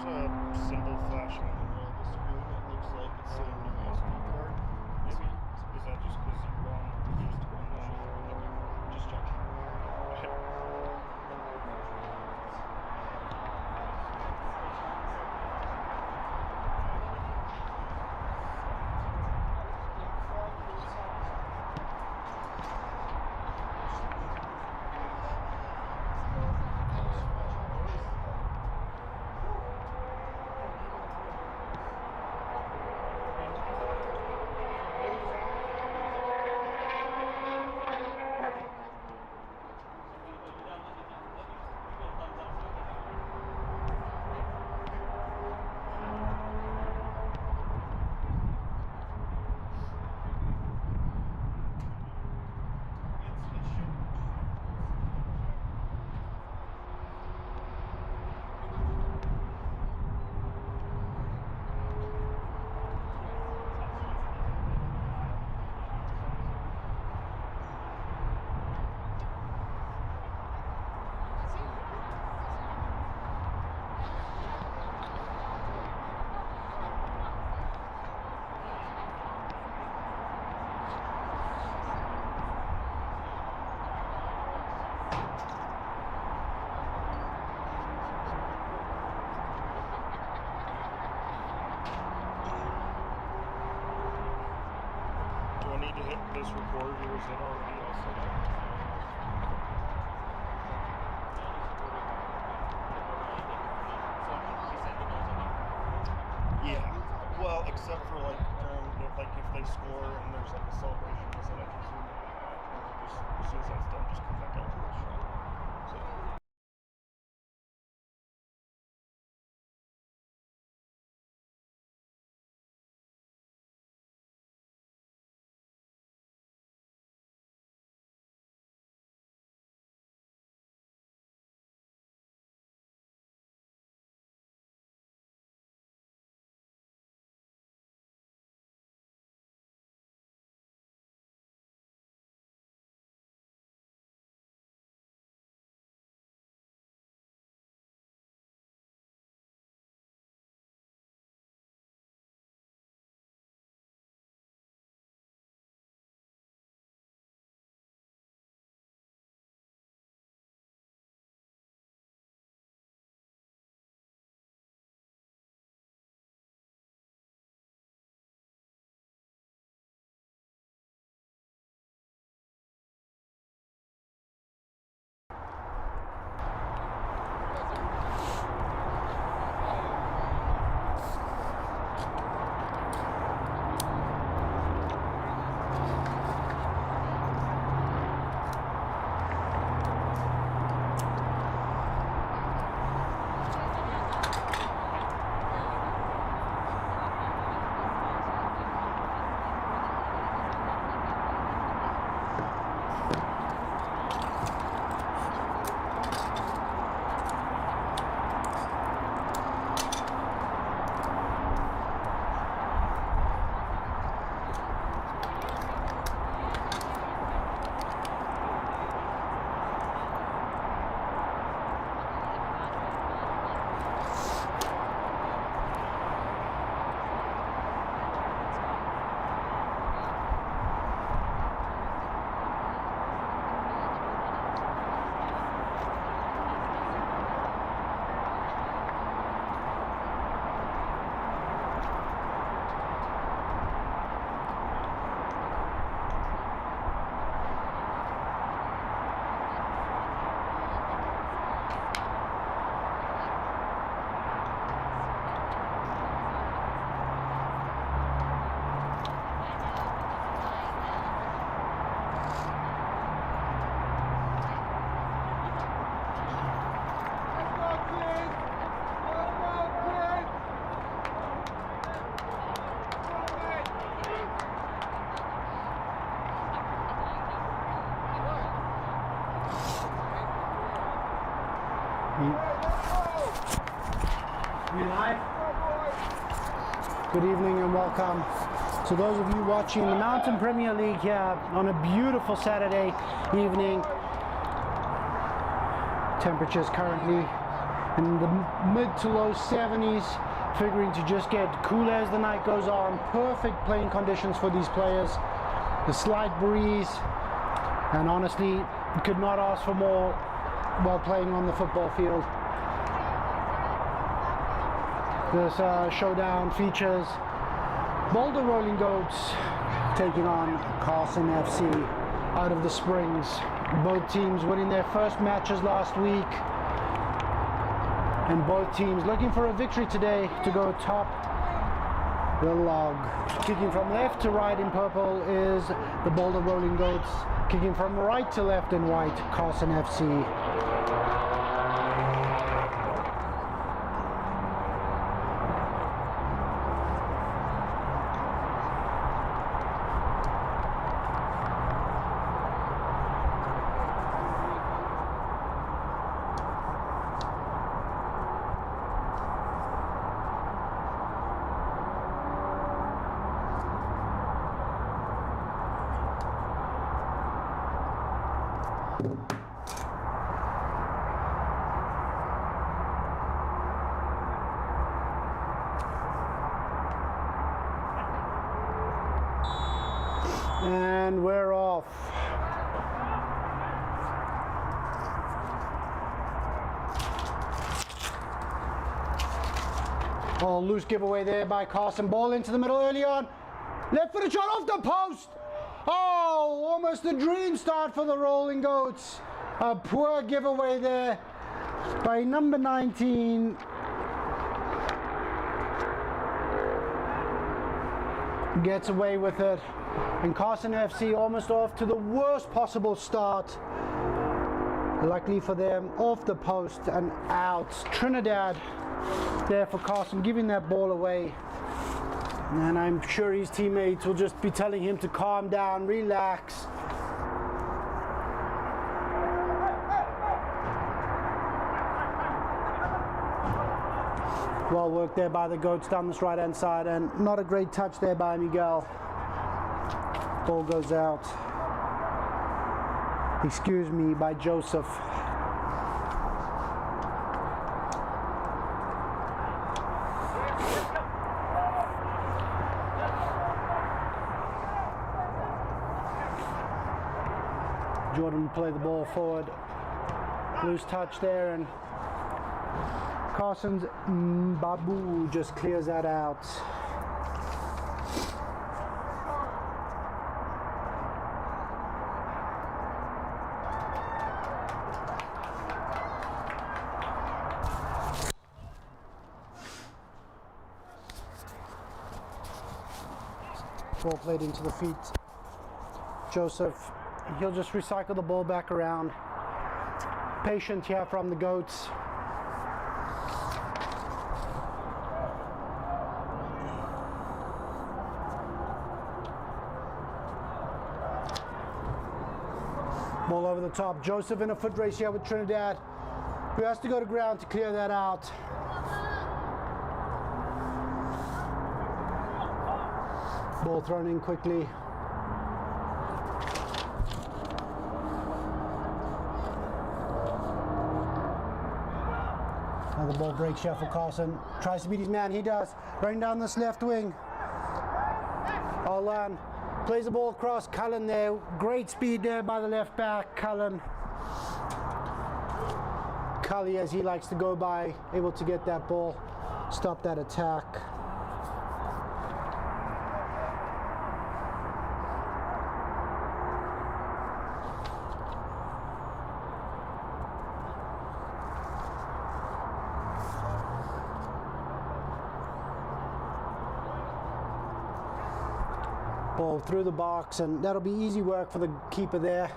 a symbol flashing in the middle of the screen. It looks like it's saying no SD card. Maybe. Is that just because you're on just checking. Need to hit this record, or is it already all set up? Yeah. Well, except for like during, if they score and there's like a celebration, so I can zoom in. Just as soon as that's done, just come back out to the shot. So. Good evening and welcome to those of you watching the Mountain Premier League here on a beautiful Saturday evening. Temperatures currently in the mid to low 70s, figuring to just get cooler as the night goes on. Perfect playing conditions for these players. The slight breeze, and honestly, could not ask for more while playing on the football field. This showdown features Boulder Rolling Goats taking on Carson FC out of the Springs. Both teams winning their first matches last week, and both teams looking for a victory today to go top the log. Kicking from left to right in purple is the Boulder Rolling Goats. Kicking from right to left in white, Carson FC. And we're off. Oh, loose giveaway there by Carson. Ball into the middle early on. Left footed shot off the post. Oh, almost a dream start for the Rolling Goats. A poor giveaway there by number 19. Gets away with it. And Carson FC almost off to the worst possible start. Luckily for them, off the post and out. Trinidad there for Carson, giving that ball away. And I'm sure his teammates will just be telling him to calm down, relax. Well worked there by the Goats down this right hand side, and not a great touch there by Miguel. Ball goes out. Excuse me, by Joseph. Jordan will play the ball forward. Loose touch there, and Carson's Babu just clears that out. Ball played into the feet. Joseph, he'll just recycle the ball back around. Patient here from the Goats. Ball over the top. Joseph in a foot race here with Trinidad, who has to go to ground to clear that out. Ball thrown in quickly. Now the ball breaks here for Carson. Tries to beat his man. He does. Running down this left wing. Rollin plays the ball across. Cullen there. Great speed there by the left back. Cullen. Cully, as he likes to go by, able to get that ball. Stop that attack. Ball through the box, and that'll be easy work for the keeper there.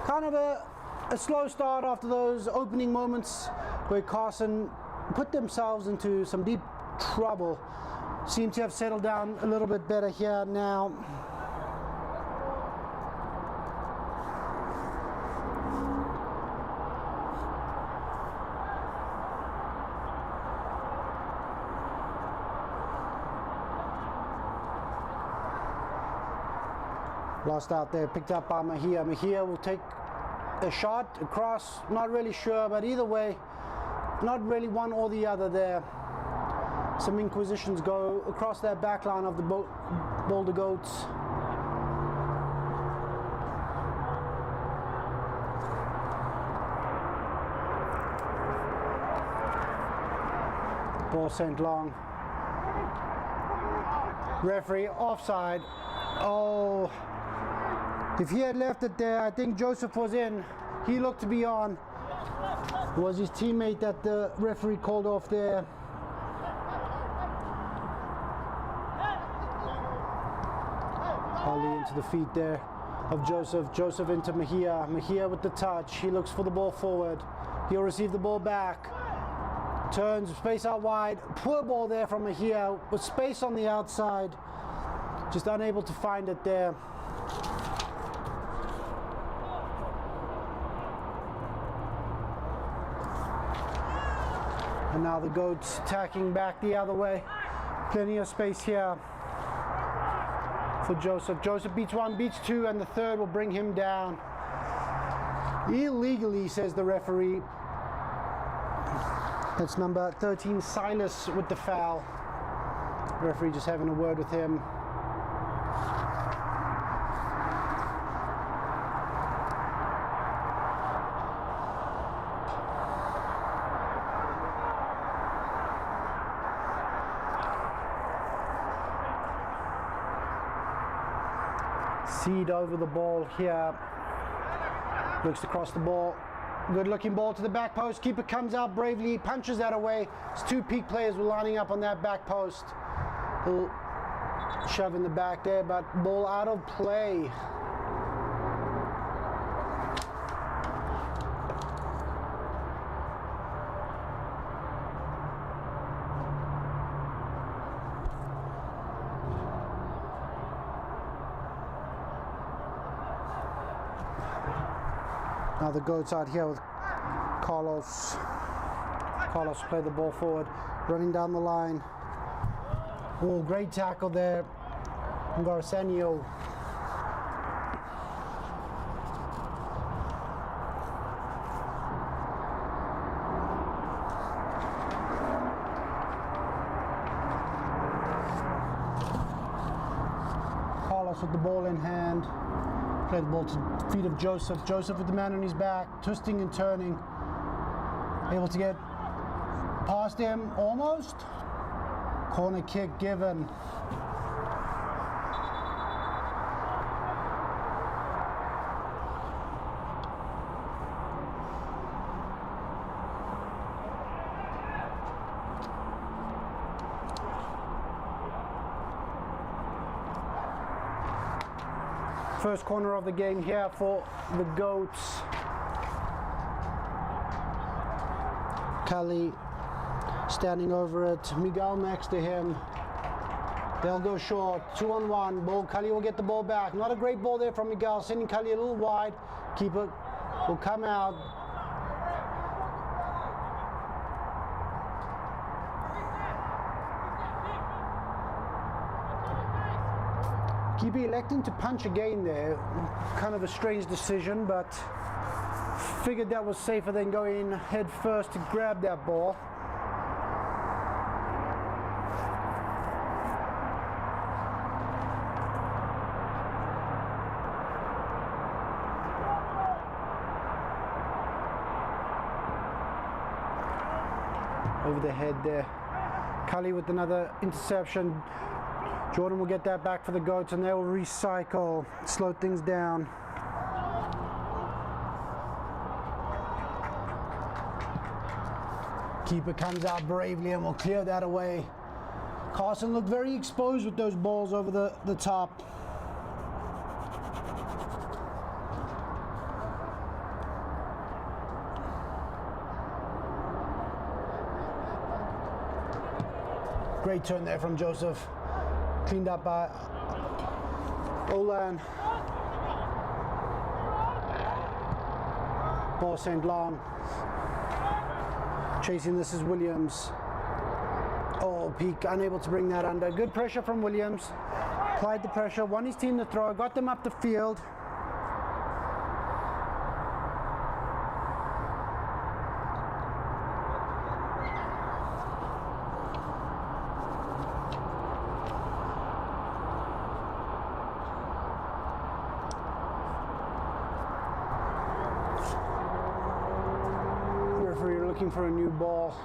Kind of a slow start after those opening moments where Carson put themselves into some deep trouble. Seem to have settled down a little bit better here now. Lost out there, picked up by Mahia. Mahia will take a shot, a cross, not really sure, but either way, not really one or the other there. Some inquisitions go across that back line of the Boulder Goats. Ball sent long. Referee offside. Oh, if he had left it there, I think Joseph was in. He looked to be on. It was his teammate that the referee called off there. Ollie into the feet there of Joseph. Joseph into Mejia. Mejia with the touch. He looks for the ball forward. He'll receive the ball back. Turns, space out wide. Poor ball there from Mejia with space on the outside. Just unable to find it there. And now the Goats attacking back the other way. Plenty of space here for Joseph. Joseph beats one, beats two, and the third will bring him down. Illegally, says the referee. That's number 13, Silas, with the foul. Referee just having a word with him. Seed over the ball here. Looks across the ball. Good looking ball to the back post. Keeper comes out bravely, punches that away. It's two peak players were lining up on that back post. He'll shove in the back there, but ball out of play. Now the Goats out here with Carlos. Carlos played the ball forward, running down the line. Oh, great tackle there. Garcenio. Carlos with the ball in hand. Play the ball to the feet of Joseph. Joseph with the man on his back, twisting and turning. Able to get past him, almost. Corner kick given. First corner of the game here for the Goats. Cully standing over it. Miguel next to him. They'll go short. 2-on-1. Ball. Cully will get the ball back. Not a great ball there from Miguel. Sending Cully a little wide. Keeper will come out. Keeper electing to punch again there. Kind of a strange decision, but figured that was safer than going head first to grab that ball. Over the head there. Cully with another interception. Jordan will get that back for the Goats and they will recycle, slow things down. Keeper comes out bravely and will clear that away. Carson looked very exposed with those balls over the top. Great turn there from Joseph. Cleaned up by Rollin. Ball sent long. Chasing this is Williams. Oh, Peak unable to bring that under. Good pressure from Williams. Applied the pressure, won his team to throw, got them up the field. looking for a new ball.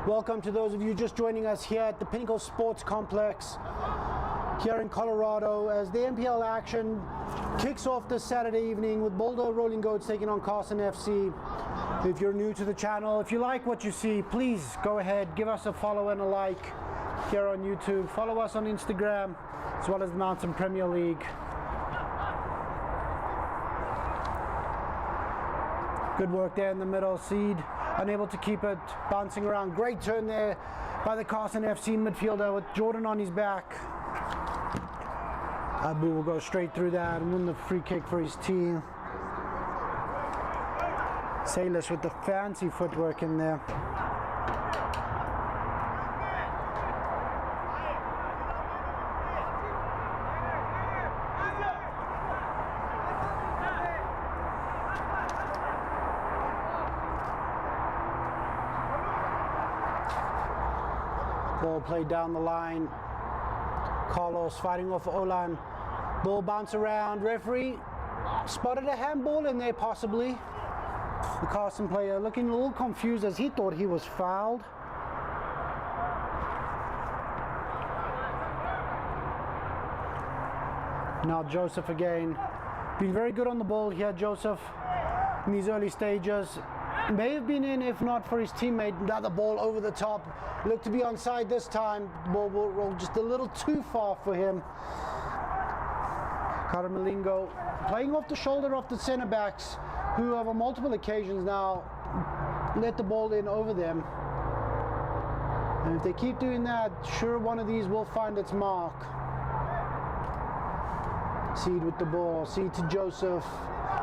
Welcome to those of you just joining us here at the Pinnacle Sports Complex here in Colorado as the MPL action kicks off this Saturday evening with Boulder Rolling Goats taking on Carson FC. If you're new to the channel, if you like what you see, please go ahead, give us a follow and a like here on YouTube. Follow us on Instagram as well as the Mountain Premier League. Good work there in the middle. Seed unable to keep it, bouncing around. Great turn there by the Carson FC midfielder with Jordan on his back. Abu will go straight through that and win the free kick for his team. Salis with the fancy footwork in there. Ball played down the line. Carlos fighting off Rollin. Ball bounce around. Referee spotted a handball in there possibly. The Carson player looking a little confused as he thought he was fouled. Now Joseph again. Been very good on the ball here, Joseph, in these early stages. May have been in if not for his teammate. Another ball over the top. Looked to be onside this time. The ball will roll just a little too far for him. Carmelingo playing off the shoulder of the centre backs, who over multiple occasions now let the ball in over them. And if they keep doing that, sure one of these will find its mark. Seed with the ball. Seed to Joseph.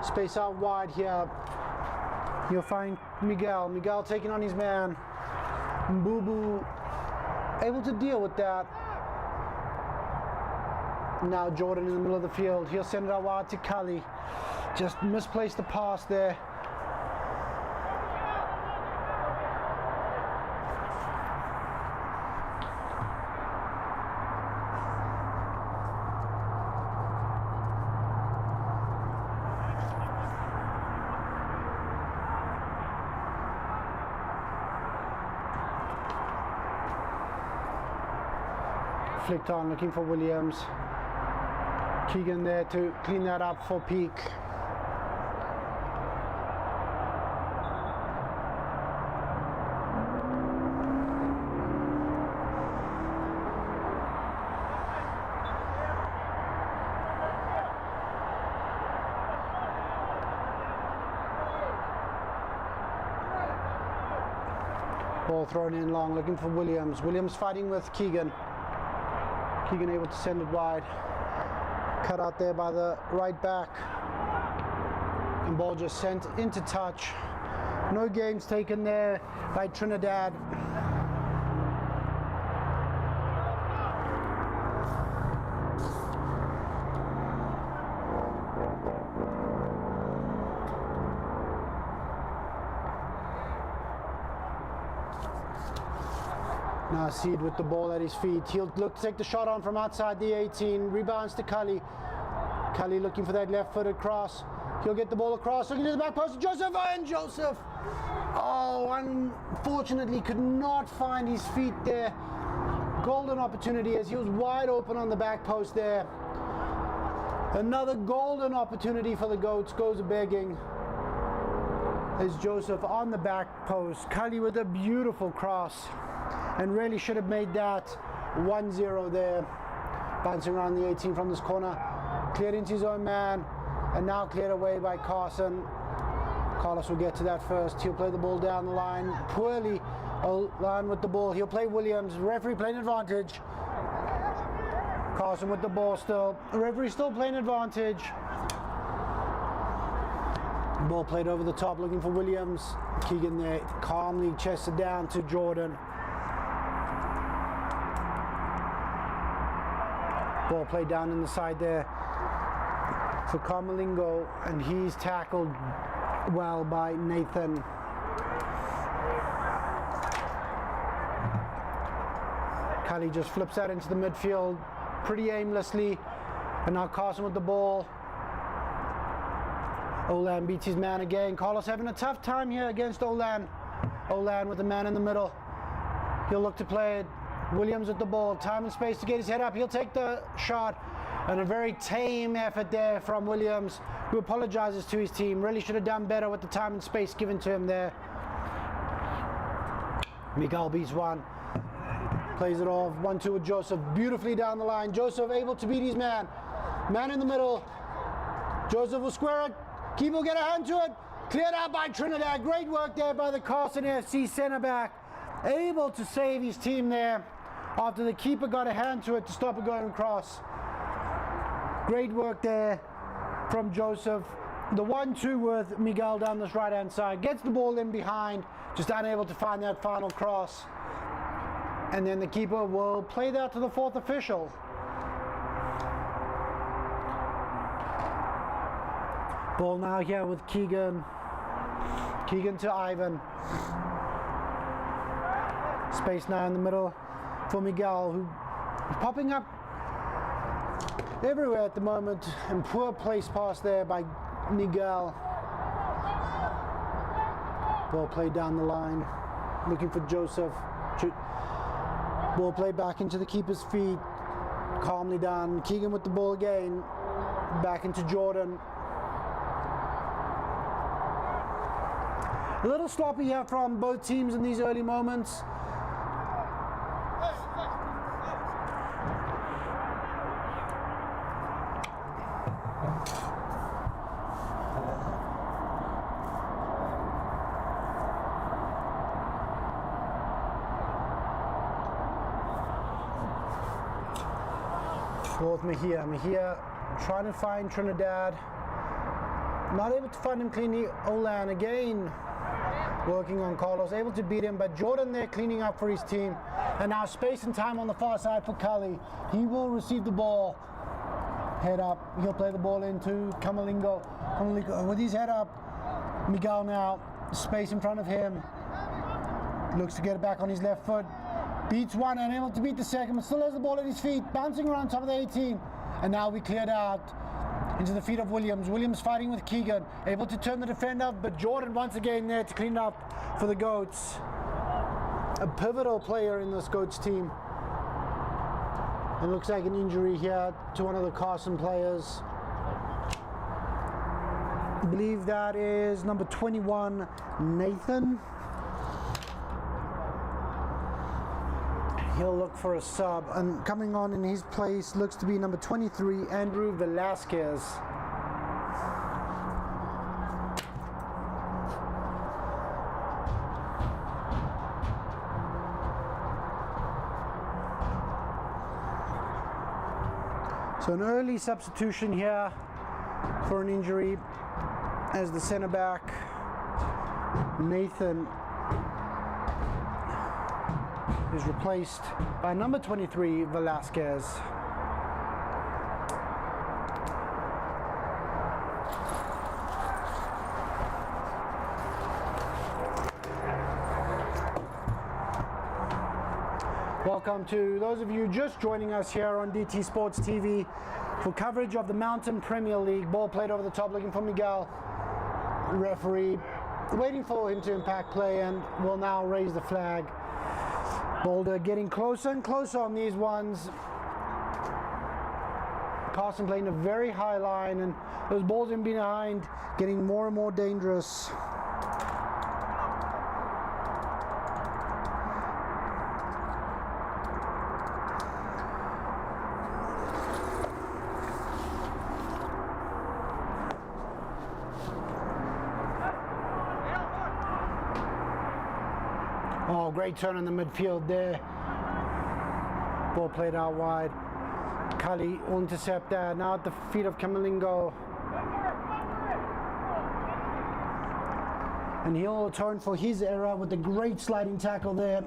Space out wide here. You'll find Miguel. Miguel taking on his man. Mbubu able to deal with that. Now Jordan in the middle of the field. He'll send it out wide to Kali. Just misplaced the pass there. Flicked on, looking for Williams. Keegan there to clean that up for Peak. Ball thrown in long, looking for Williams. Williams fighting with Keegan. Keegan able to send it wide. Cut out there by the right back. And ball just sent into touch. No games taken there by Trinidad. Now Seed with the ball at his feet. He'll look to take the shot on from outside the 18. Rebounds to Kali. Kali looking for that left-footed cross. He'll get the ball across. Looking to the back post. Joseph and Joseph. Oh, unfortunately could not find his feet there. Golden opportunity as he was wide open on the back post there. Another golden opportunity for the Goats. Goes begging. As Joseph on the back post. Kali with a beautiful cross. And really should have made that 1-0 there. Bouncing around the 18 from this corner. Cleared into his own man. And now cleared away by Carson. Carlos will get to that first. He'll play the ball down the line. Poorly line with the ball. He'll play Williams. Referee playing advantage. Carson with the ball still. Referee still playing advantage. Ball played over the top looking for Williams. Keegan there calmly chested down to Jordan. Ball played down in the side there for Carmelingo, and he's tackled well by Nathan. Kali just flips that into the midfield pretty aimlessly, And now Carson with the ball. Rollin beats his man again. Carlos having a tough time here against Rollin. Rollin with the man in the middle. He'll look to play it. Williams with the ball. Time and space to get his head up. He'll take the shot. And a very tame effort there from Williams, who apologizes to his team. Really should have done better with the time and space given to him there. Miguel beats one. Plays it off. 1-2 with Joseph. Beautifully down the line. Joseph able to beat his man. Man in the middle. Joseph will square it. Keeper will get a hand to it. Cleared out by Trinidad. Great work there by the Carson FC center back. Able to save his team there after the keeper got a hand to it to stop it going across. Great work there from Joseph. The 1-2 with Miguel down this right hand side. Gets the ball in behind. Just unable to find that final cross. And then the keeper will play that to the fourth official. Ball now here with Keegan. Keegan to Ivan. Space now in the middle for Miguel, who's popping up everywhere at the moment. And poor place pass there by Miguel. Ball played down the line. Looking for Joseph. Ball played back into the keeper's feet. Calmly done. Keegan with the ball again. Back into Jordan. A little sloppy here from both teams in these early moments. Ball with Mejia. Mejia trying to find Trinidad. Not able to find him cleanly. Rollin again working on Carlos. Able to beat him, but Jordan there cleaning up for his team. And now space and time on the far side for Cully. He will receive the ball. Head up. He'll play the ball into Camalingo. Camalingo with his head up. Miguel now. Space in front of him. Looks to get it back on his left foot. Beats one, unable to beat the second, but still has the ball at his feet, bouncing around top of the 18. And now we cleared out into the feet of Williams. Williams fighting with Keegan, able to turn the defender, but Jordan once again there to clean up for the Goats. A pivotal player in this Goats team. It looks like an injury here to one of the Carson players. I believe that is number 21, Nathan. He'll look for a sub, and coming on in his place looks to be number 23, Andrew Velasquez. So an early substitution here for an injury as the center back, Nathan, is replaced by number 23, Velasquez. Welcome to those of you just joining us here on DT Sports TV for coverage of the Mountain Premier League. Ball played over the top, looking for Miguel. Referee waiting for him to impact play and will now raise the flag. Boulder getting closer and closer on these ones. Carson playing a very high line, and those balls in behind getting more and more dangerous. Oh, great turn in the midfield there. Ball played out wide. Kali will intercept that. Now at the feet of Camalingo. And he'll atone for his error with a great sliding tackle there.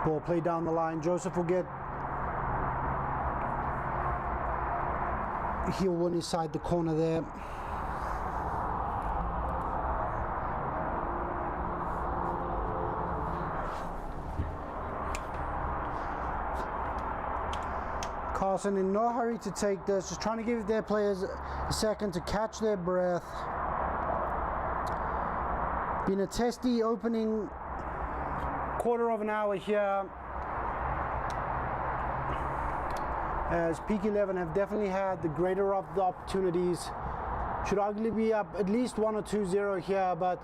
Ball played down the line. Joseph will get. He'll win inside the corner there. Carson in no hurry to take this, just trying to give their players a second to catch their breath. Been a testy opening quarter of an hour here, as Peak 11 have definitely had the greater of the opportunities. Should arguably be up at least 1 or 2-0 here, but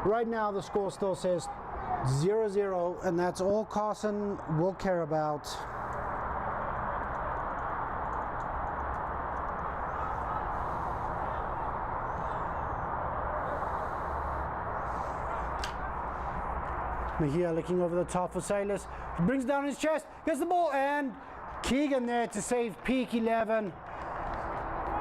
right now the score still says 0-0, and that's all Carson will care about. Here looking over the top for Sailors. He brings down his chest, gets the ball, and Keegan there to save Peak 11.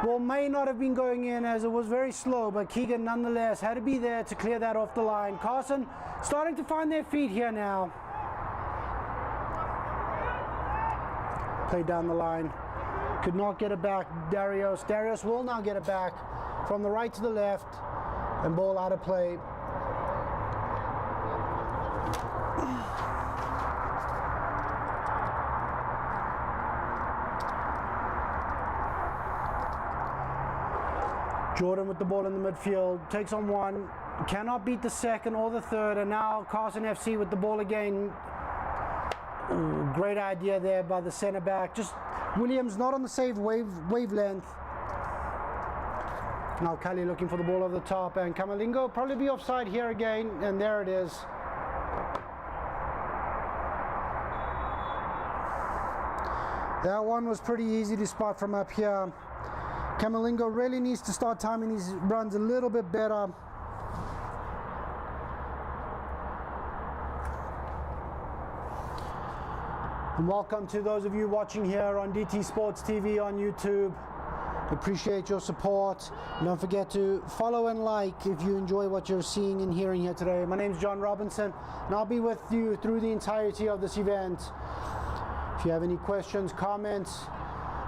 Ball may not have been going in as it was very slow, but Keegan nonetheless had to be there to clear that off the line. Carson starting to find their feet here now. Play down the line. Could not get it back. Darius will now get it back from the right to the left, and ball out of play. Jordan with the ball in the midfield, takes on one, cannot beat the second or the third, and now Carson FC with the ball again. Ooh, great idea there by the centre back. Just Williams not on the save wavelength. Now Kelly looking for the ball over the top, and Kamalingo probably be offside here again, and there it is. That one was pretty easy to spot from up here. Kamalingo really needs to start timing his runs a little bit better. And welcome to those of you watching here on DT Sports TV on YouTube. Appreciate your support. And don't forget to follow and like if you enjoy what you're seeing and hearing here today. My name is John Robinson, and I'll be with you through the entirety of this event. If you have any questions, comments,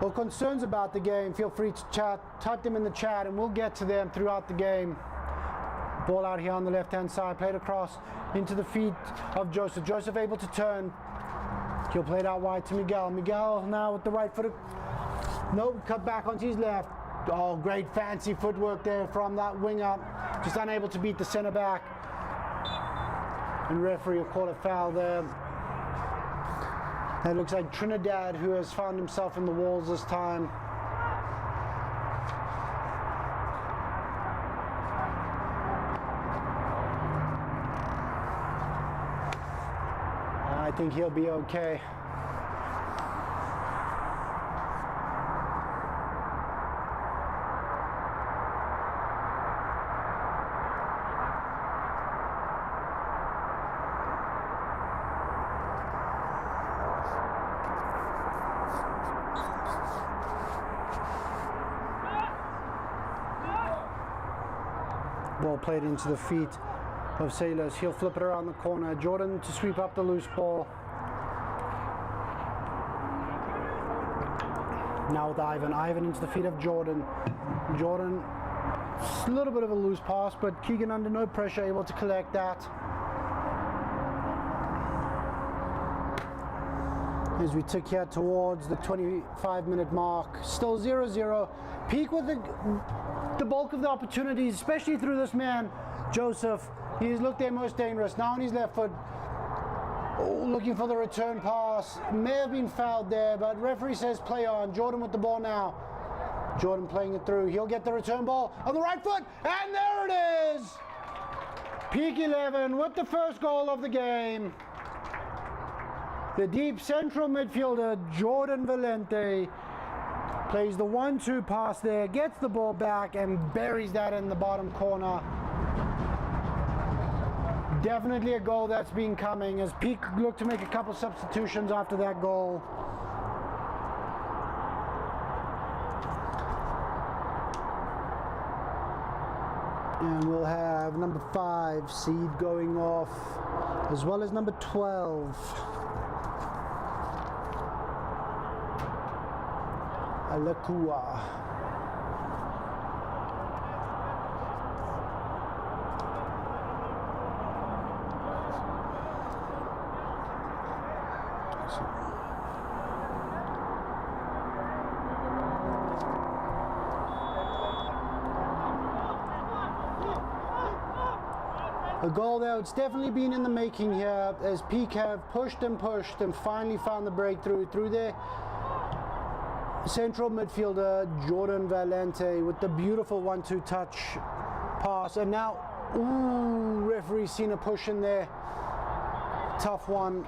or concerns about the game, feel free to type them in the chat, and we'll get to them throughout the game. Ball out here on the left hand side, played across into the feet of Joseph. Joseph able to turn. He'll play it out wide to Miguel. Miguel now with the right foot. Nope, cut back onto his left. Oh, great fancy footwork there from that winger. Just unable to beat the centre back. And referee will call a foul there. It looks like Trinidad, who has found himself in the walls this time. I think he'll be okay. Ball played into the feet of Sailors. He'll flip it around the corner. Jordan to sweep up the loose ball. Now with Ivan. Ivan into the feet of Jordan. Jordan, a little bit of a loose pass, but Keegan under no pressure, able to collect that. As we tick here towards the 25-minute mark. Still 0-0. Peak with the bulk of the opportunities, especially through this man, Joseph. He's looked their most dangerous. Now on his left foot, looking for the return pass. May have been fouled there, but referee says play on. Jordan with the ball now. Jordan playing it through. He'll get the return ball on the right foot, and there it is! Peak 11 with the first goal of the game. The deep central midfielder, Jordan Valente, plays the 1-2 pass there, gets the ball back and buries that in the bottom corner. Definitely a goal that's been coming, as Peak looked to make a couple substitutions after that goal. And we'll have number 5, Seed, going off, as well as number 12. Alakua. A goal there, it's definitely been in the making here as Peak have pushed and finally found the breakthrough through their central midfielder Jordan Valente with the beautiful 1-2 touch pass. And now, ooh, referee seen a push in there. Tough one.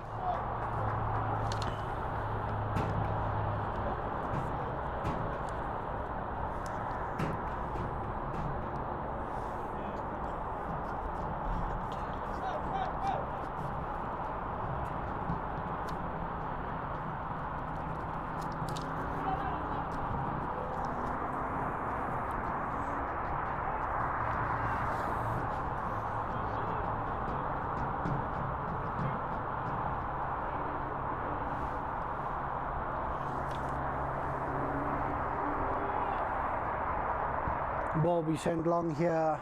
Ball be sent long here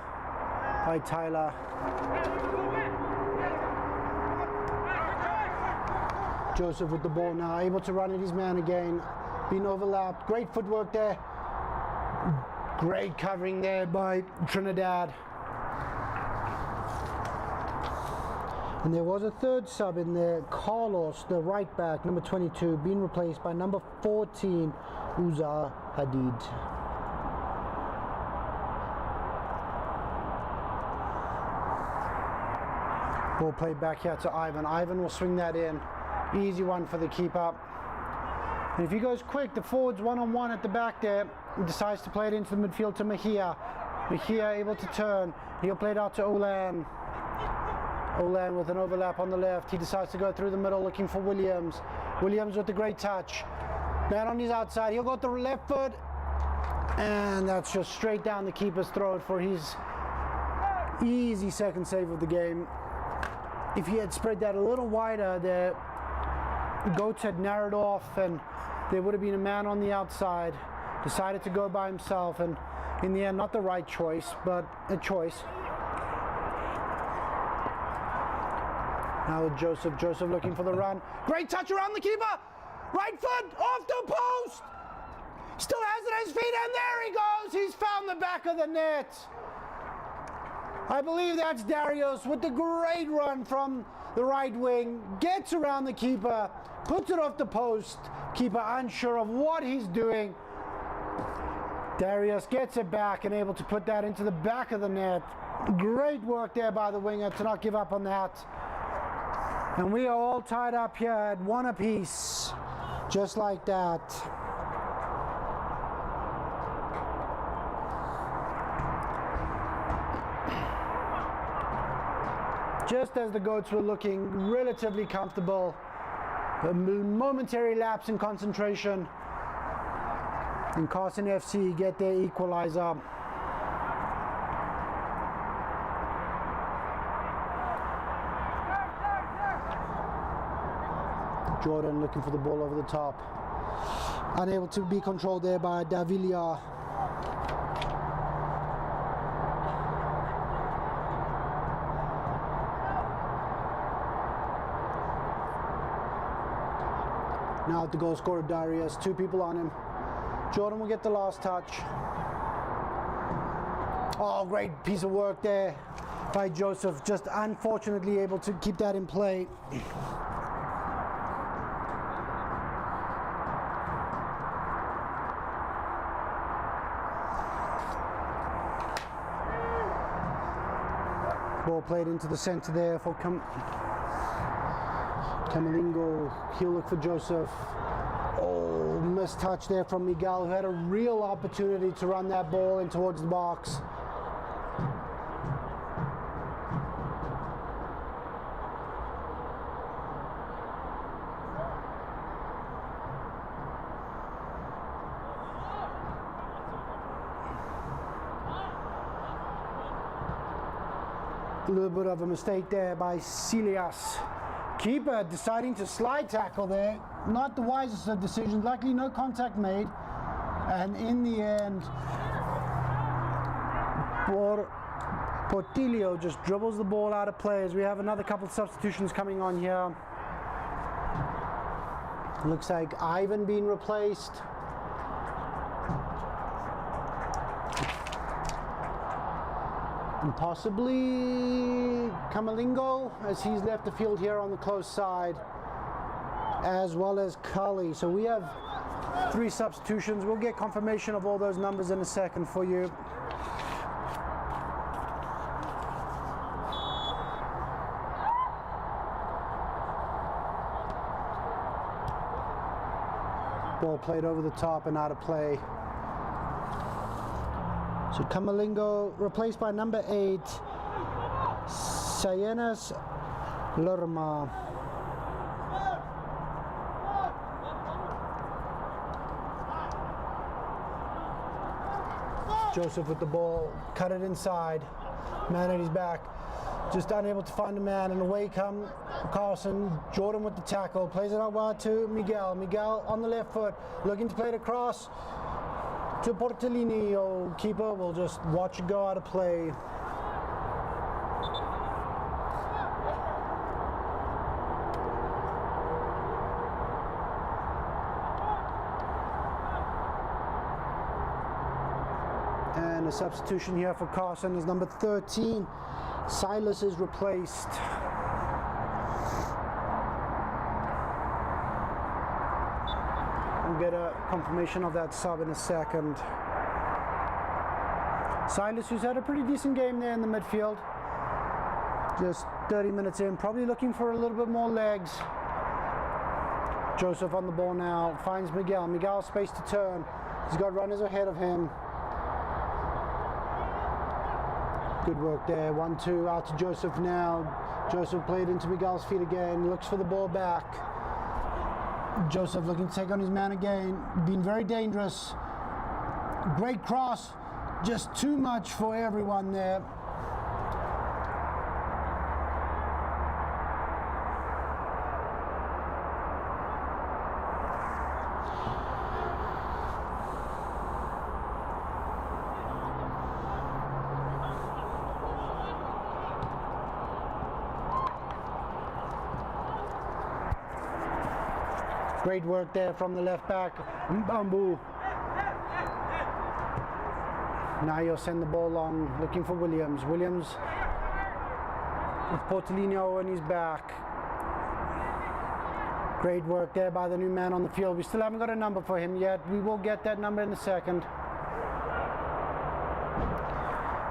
by Tyler. Joseph with the ball now, able to run at his man again. Being overlapped. Great footwork there. Great covering there by Trinidad. And there was a third sub in there. Carlos, the right back, number 22, being replaced by number 14, Uza Hadid. Ball played back here to Ivan. Ivan will swing that in. Easy one for the keeper. And if he goes quick, the forward's one-on-one at the back there. He decides to play it into the midfield to Mejia. Mejia able to turn. He'll play it out to Olan. Olan with an overlap on the left. He decides to go through the middle looking for Williams. Williams with the great touch. Man on his outside. He'll go with the left foot. And that's just straight down the keeper's throat for his easy second save of the game. If he had spread that a little wider, the Goats had narrowed off and there would have been a man on the outside. Decided to go by himself, and in the end, not the right choice, but a choice. Now with Joseph. Joseph looking for the run. Great touch around the keeper. Right foot off the post. Still has it at his feet, and there he goes. He's found the back of the net. I believe that's Darius with the great run from the right wing. Gets around the keeper, puts it off the post. Keeper unsure of what he's doing. Darius gets it back and able to put that into the back of the net. Great work there by the winger to not give up on that. And we are all tied up here at one apiece, just like that. Just as the Goats were looking relatively comfortable, a momentary lapse in concentration, and Carson FC get their equalizer. Jordan looking for the ball over the top. Unable to be controlled there by Davila. Now at the goal scorer Darius, 2 people on him. Jordan will get the last touch. Oh, great piece of work there by Joseph, just unfortunately able to keep that in play. Ball played into the center there for Camalingo. He'll look for Joseph. Oh, missed touch there from Miguel, who had a real opportunity to run that ball in towards the box. A little bit of a mistake there by Celias. Keeper deciding to slide tackle there. Not the wisest of decisions. Luckily, no contact made. And in the end, Portillo just dribbles the ball out of play as we have another couple of substitutions coming on here. Looks like Ivan being replaced. and possibly Camalingo, as he's left the field here on the close side, as well as Cully. So we have 3 substitutions. We'll get confirmation of all those numbers in a second for you. Ball played over the top and out of play. So Camalingo replaced by number 8, Sayenas Lerma. Joseph with the ball, cut it inside, man at his back, just unable to find a man, and away come Carson. Jordan with the tackle, plays it out wide to Miguel. Miguel on the left foot, looking to play it across to Portellini. Keeper will just watch it go out of play. And a substitution here for Carson is number 13. Silas is replaced. We'll get a confirmation of that sub in a second. Silas, who's had a pretty decent game there in the midfield. Just 30 minutes in, probably looking for a little bit more legs. Joseph on the ball now, finds Miguel. Miguel space to turn. He's got runners ahead of him. Good work there. 1-2 out to Joseph now. Joseph played into Miguel's feet again. Looks for the ball back. Joseph looking to take on his man again. Been very dangerous. Great cross. Just too much for everyone there. Great work there from the left back, Mbambu. Now he'll send the ball long, looking for Williams. Williams with Portellino on his back. Great work there by the new man on the field. We still haven't got a number for him yet. We will get that number in a second.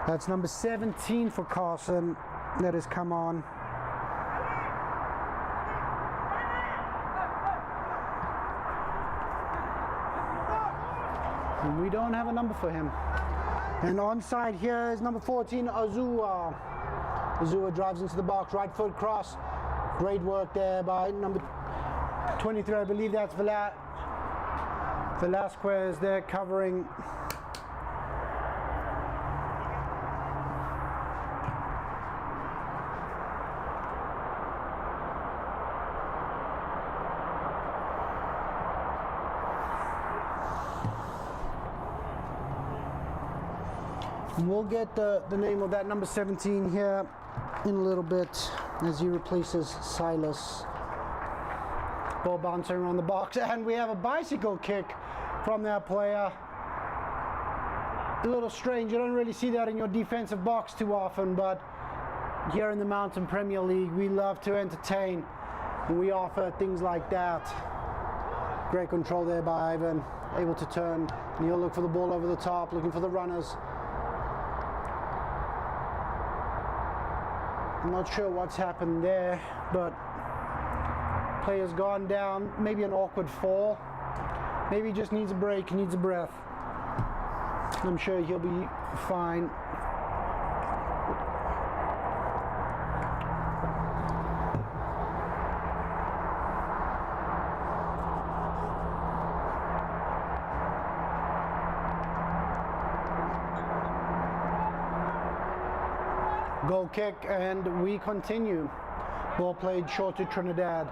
That's number 17 for Carson that has come on. And we don't have a number for him. And onside here is number 14, Azua. Azua drives into the box, right foot cross. Great work there by number 23, I believe that's Velasquez there covering. We'll get the name of that number 17 here in a little bit as he replaces Silas. Ball bouncing around the box, and we have a bicycle kick from that player. A little strange, you don't really see that in your defensive box too often, but here in the Mountain Premier League, we love to entertain, and we offer things like that. Great control there by Ivan, able to turn, and he'll look for the ball over the top, looking for the runners. I'm not sure what's happened there, but player's gone down, maybe an awkward fall. Maybe he just needs a break, needs a breath. I'm sure he'll be fine. Goal kick, and we continue. Ball played short to Trinidad.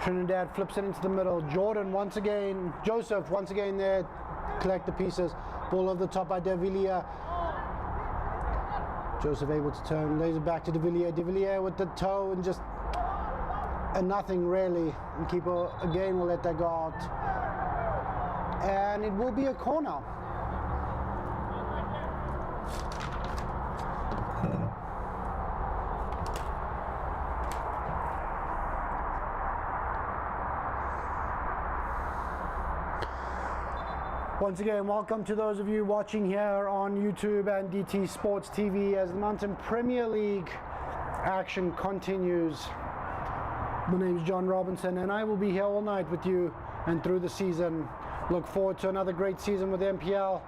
Trinidad flips it into the middle. Jordan once again, Joseph once again there, collect the pieces. Ball over the top by De Villiers. Joseph able to turn, lays it back to De Villiers. De Villiers with the toe and just nothing really. And keeper again will let that go out. And it will be a corner. Once again, welcome to those of you watching here on YouTube and DT Sports TV as the Mountain Premier League action continues. My name is John Robinson and I will be here all night with you and through the season. Look forward to another great season with MPL.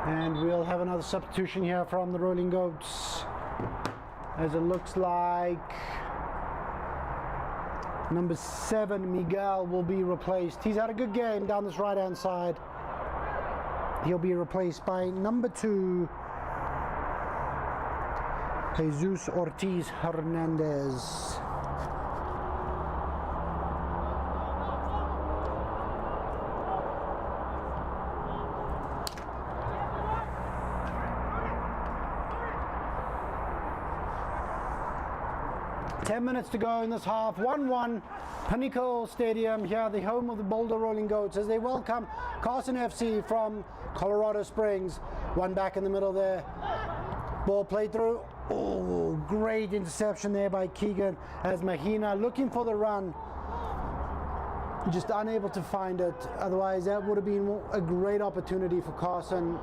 And we'll have another substitution here from the Rolling Goats, as it looks like number 7, Miguel, will be replaced. He's had a good game down this right-hand side. He'll be replaced by number 2, Jesus Ortiz Hernandez. Ten minutes to go in this half. 1-1, Pinnacle Stadium here, the home of the Boulder Rolling Goats, as they welcome Carson FC from Colorado Springs. One back in the middle there. Ball played through. Oh, great interception there by Keegan, as Mahina looking for the run, just unable to find it. Otherwise, that would have been a great opportunity for Carson.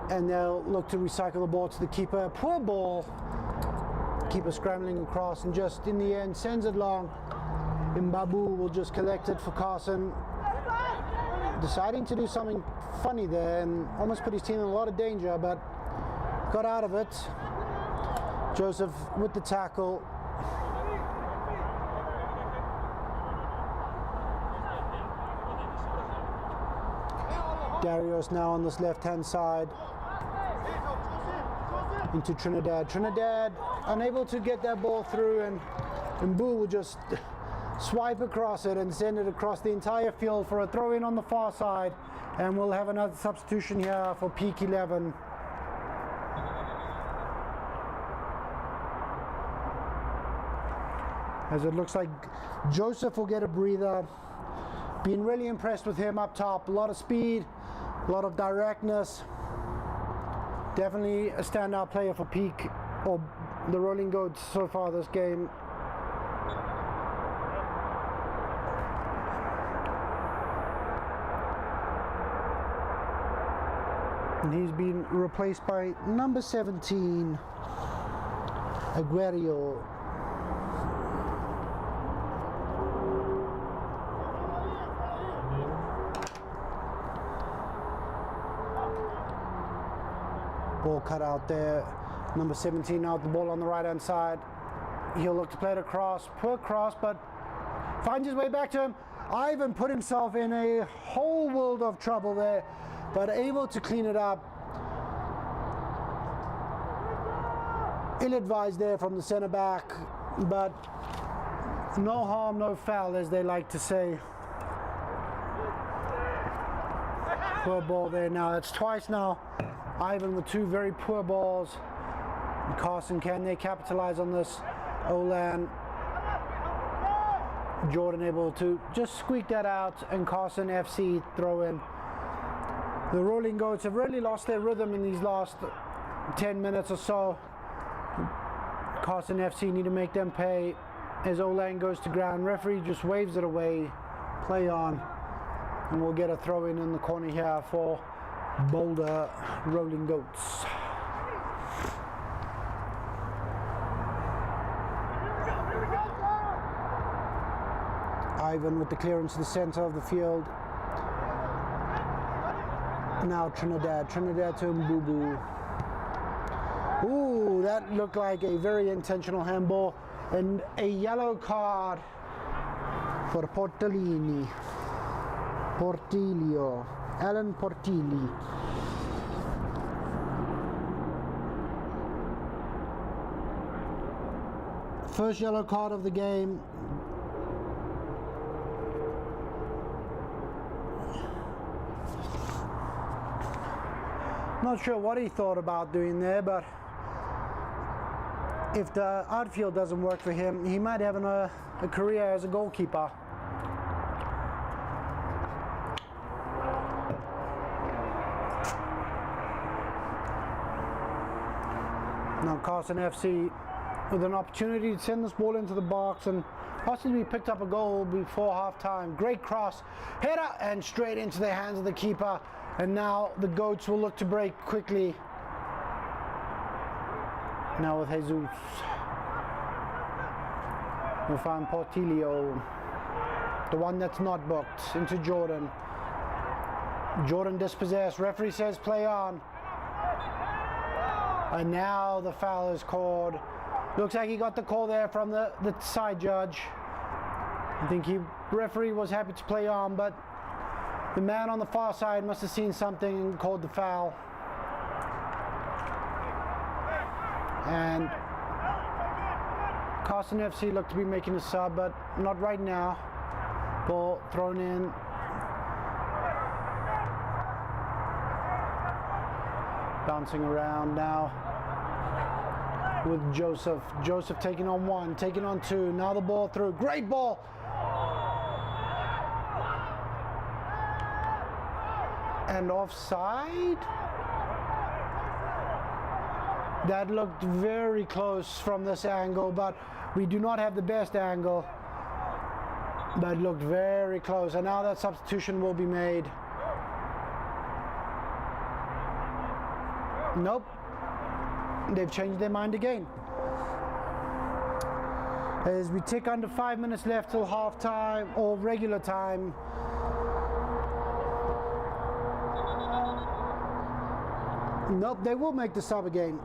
And they'll look to recycle the ball to the keeper. Poor ball. Keeper scrambling across and just in the end sends it long. Mbabu will just collect it for Carson. Deciding to do something funny there and almost put his team in a lot of danger, but got out of it. Joseph with the tackle. Darius now on this left-hand side. Into Trinidad. Trinidad unable to get that ball through, and Mbu will just swipe across it and send it across the entire field for a throw in on the far side, and we'll have another substitution here for peak 11. As it looks like Joseph will get a breather. Been really impressed with him up top. A lot of speed, a lot of directness. Definitely a standout player for peak or the Rolling Goats so far this game. And he's been replaced by number 17, Aguero. Ball cut out there. Number 17 out the ball on the right hand side. He'll look to play it across. Poor cross, but finds his way back to him. Ivan put himself in a whole world of trouble there, but able to clean it up. Ill-advised there from the center back, but no harm, no foul, as they like to say. Poor ball there now. It's twice now. Ivan with 2 very poor balls. And Carson, can they capitalize on this? Olan. Jordan able to just squeak that out, and Carson FC throw in. The Rolling Goats have really lost their rhythm in these last 10 minutes or so. Carson FC need to make them pay as Olan goes to ground. Referee just waves it away. Play on. And we'll get a throw in the corner here for Boulder Rolling Goats. Ivan with the clearance to the center of the field. Now Trinidad to Mbubu. Ooh, that looked like a very intentional handball, and a yellow card for Portillo. Alan Portilli. First yellow card of the game. Not sure what he thought about doing there, but if the outfield doesn't work for him, he might have a career as a goalkeeper. Now Carson FC with an opportunity to send this ball into the box and possibly picked up a goal before halftime. Great cross, header, and straight into the hands of the keeper. And now the Goats will look to break quickly. Now with Jesus. We'll find Portillo, the one that's not booked, into Jordan. Jordan dispossessed. Referee says play on. And now the foul is called. Looks like he got the call there from the side judge. I think referee was happy to play on, but the man on the far side must have seen something and called the foul. And Carson FC looked to be making a sub, but not right now. Ball thrown in. Bouncing around now with Joseph. Joseph taking on one, taking on two. Now the ball through. Great ball. And offside. That looked very close from this angle, but we do not have the best angle. But it looked very close. And now that substitution will be made. Nope. They've changed their mind again. As we tick under 5 minutes left till half time or regular time. Nope, they will make the sub again.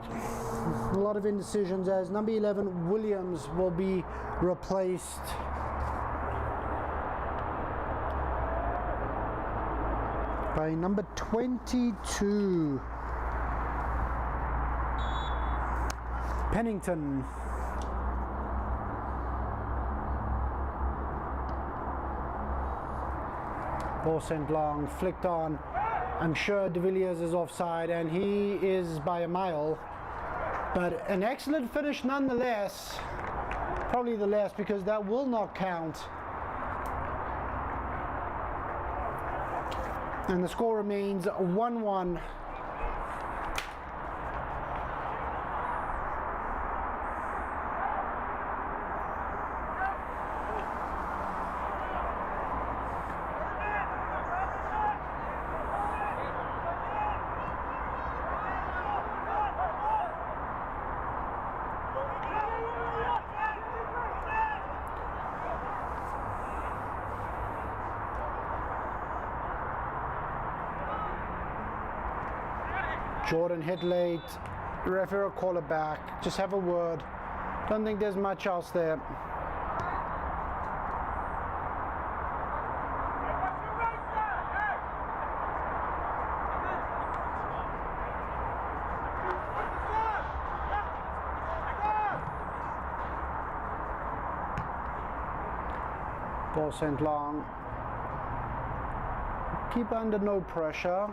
A lot of indecisions as number 11 Williams will be replaced. By number 22 Pennington. Ball sent long, flicked on. I'm sure De Villiers is offside, and he is by a mile. But an excellent finish nonetheless. Probably the last, because that will not count. And the score remains 1-1. Jordan hit late. Referee will call it back. Just have a word. Don't think there's much else there. Ball sent long. Keep under no pressure.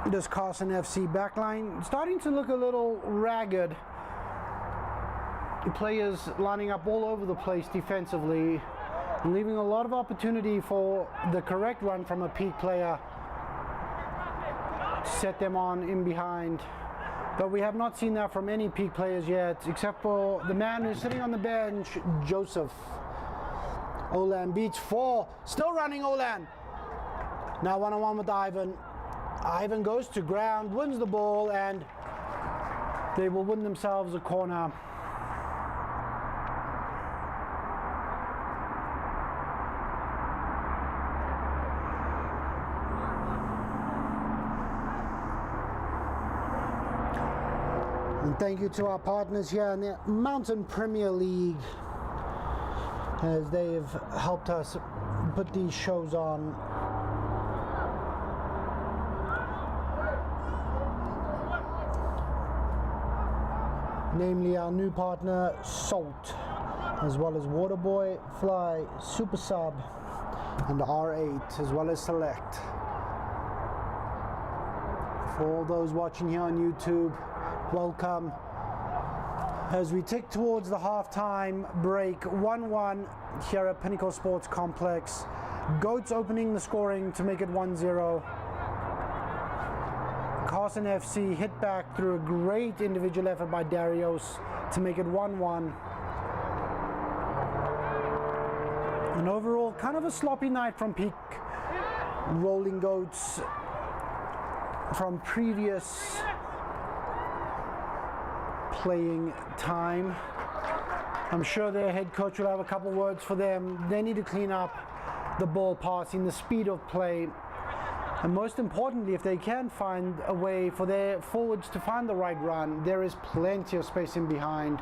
This Carson FC backline starting to look a little ragged. The players lining up all over the place defensively, leaving a lot of opportunity for the correct run from a peak player to set them on in behind. But we have not seen that from any peak players yet, except for the man who's sitting on the bench, Joseph. Olan beats four, still running Olan. Now one-on-one with Ivan. Ivan goes to ground, wins the ball, and they will win themselves a corner. And thank you to our partners here in the Mountain Premier League, as they've helped us put these shows on. Namely our new partner Salt, as well as Waterboy, Fly, Super Sub, and R8, as well as Select. For all those watching here on YouTube, welcome. As we tick towards the halftime break, 1-1 here at Pinnacle Sports Complex. Goats opening the scoring to make it 1-0. Carson FC hit back through a great individual effort by Darius to make it 1-1. And overall, kind of a sloppy night from peak Rolling Goats from previous playing time. I'm sure their head coach will have a couple words for them. They need to clean up the ball passing, the speed of play, and most importantly, if they can find a way for their forwards to find the right run, there is plenty of space in behind.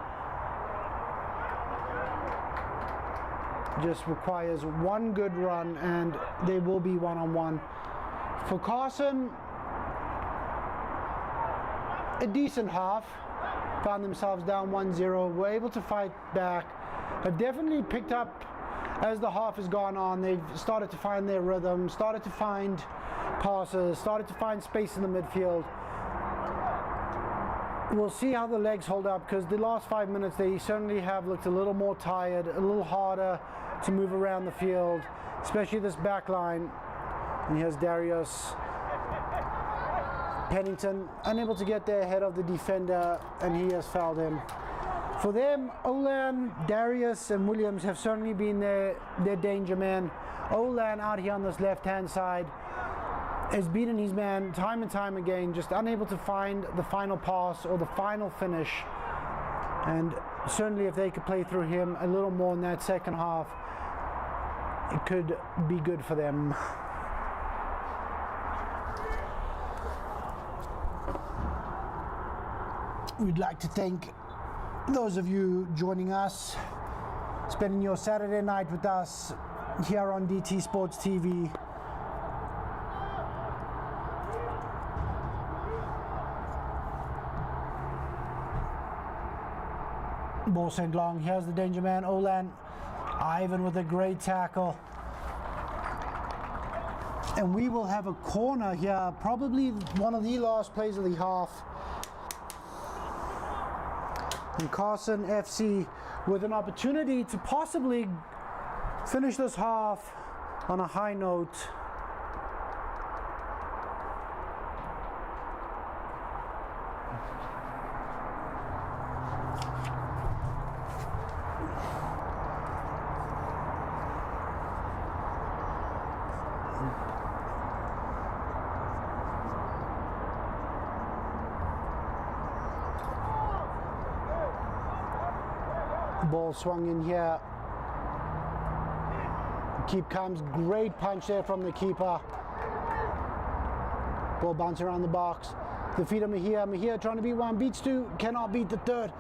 Just requires one good run and they will be one-on-one. For Carson, a decent half. Found themselves down 1-0, were able to fight back, have definitely picked up as the half has gone on. They've started to find their rhythm, started to find passes, started to find space in the midfield. We'll see how the legs hold up, because the last 5 minutes they certainly have looked a little more tired, a little harder to move around the field, especially this back line. And here's Darius. Pennington unable to get there ahead of the defender, and he has fouled him. For them, Olan, Darius and Williams have certainly been their danger men. Olan out here on this left-hand side has beaten his man time and time again, just unable to find the final pass or the final finish. And certainly if they could play through him a little more in that second half, it could be good for them. We'd like to thank those of you joining us, spending your Saturday night with us here on DT Sports TV. Ball sent long. Here's the danger man, Olan. Ivan with a great tackle. And we will have a corner here, probably one of the last plays of the half. And Carson FC with an opportunity to possibly finish this half on a high note. Ball swung in here. Keep comes, great punch there from the keeper. Ball bounce around the box. The feet of Mejia. Mejia trying to beat one, beats two, cannot beat the third.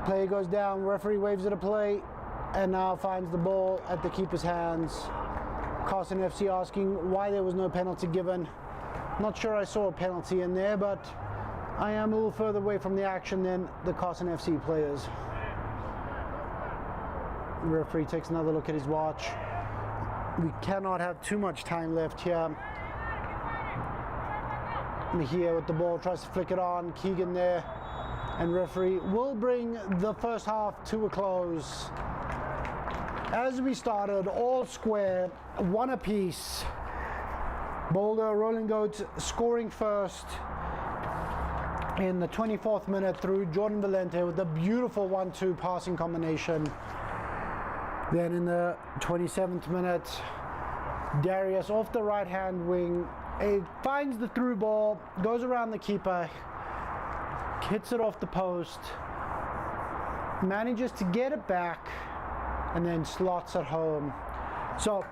Player goes down, referee waves it a play, and now finds the ball at the keeper's hands. Carson FC asking why there was no penalty given. Not sure I saw a penalty in there, but I am a little further away from the action than the Carson FC players. The referee takes another look at his watch. We cannot have too much time left here. Mejia with the ball, tries to flick it on. Keegan there. And referee will bring the first half to a close. As we started, all square, one apiece. Boulder, Rolling Goats scoring first in the 24th minute through Jordan Valente with a beautiful 1-2 passing combination. Then in the 27th minute, Darius off the right-hand wing, finds the through ball, goes around the keeper, hits it off the post, manages to get it back, and then slots it home. So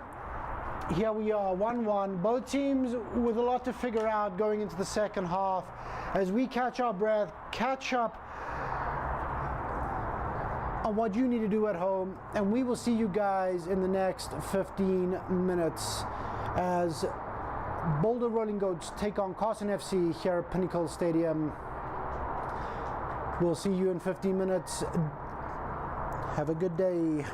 here we are, 1-1. Both teams with a lot to figure out going into the second half. As we catch our breath, catch up on what you need to do at home, and we will see you guys in the next 15 minutes as Boulder Rolling Goats take on Carson FC here at Pinnacle Stadium. We'll see you in 15 minutes. Have a good day.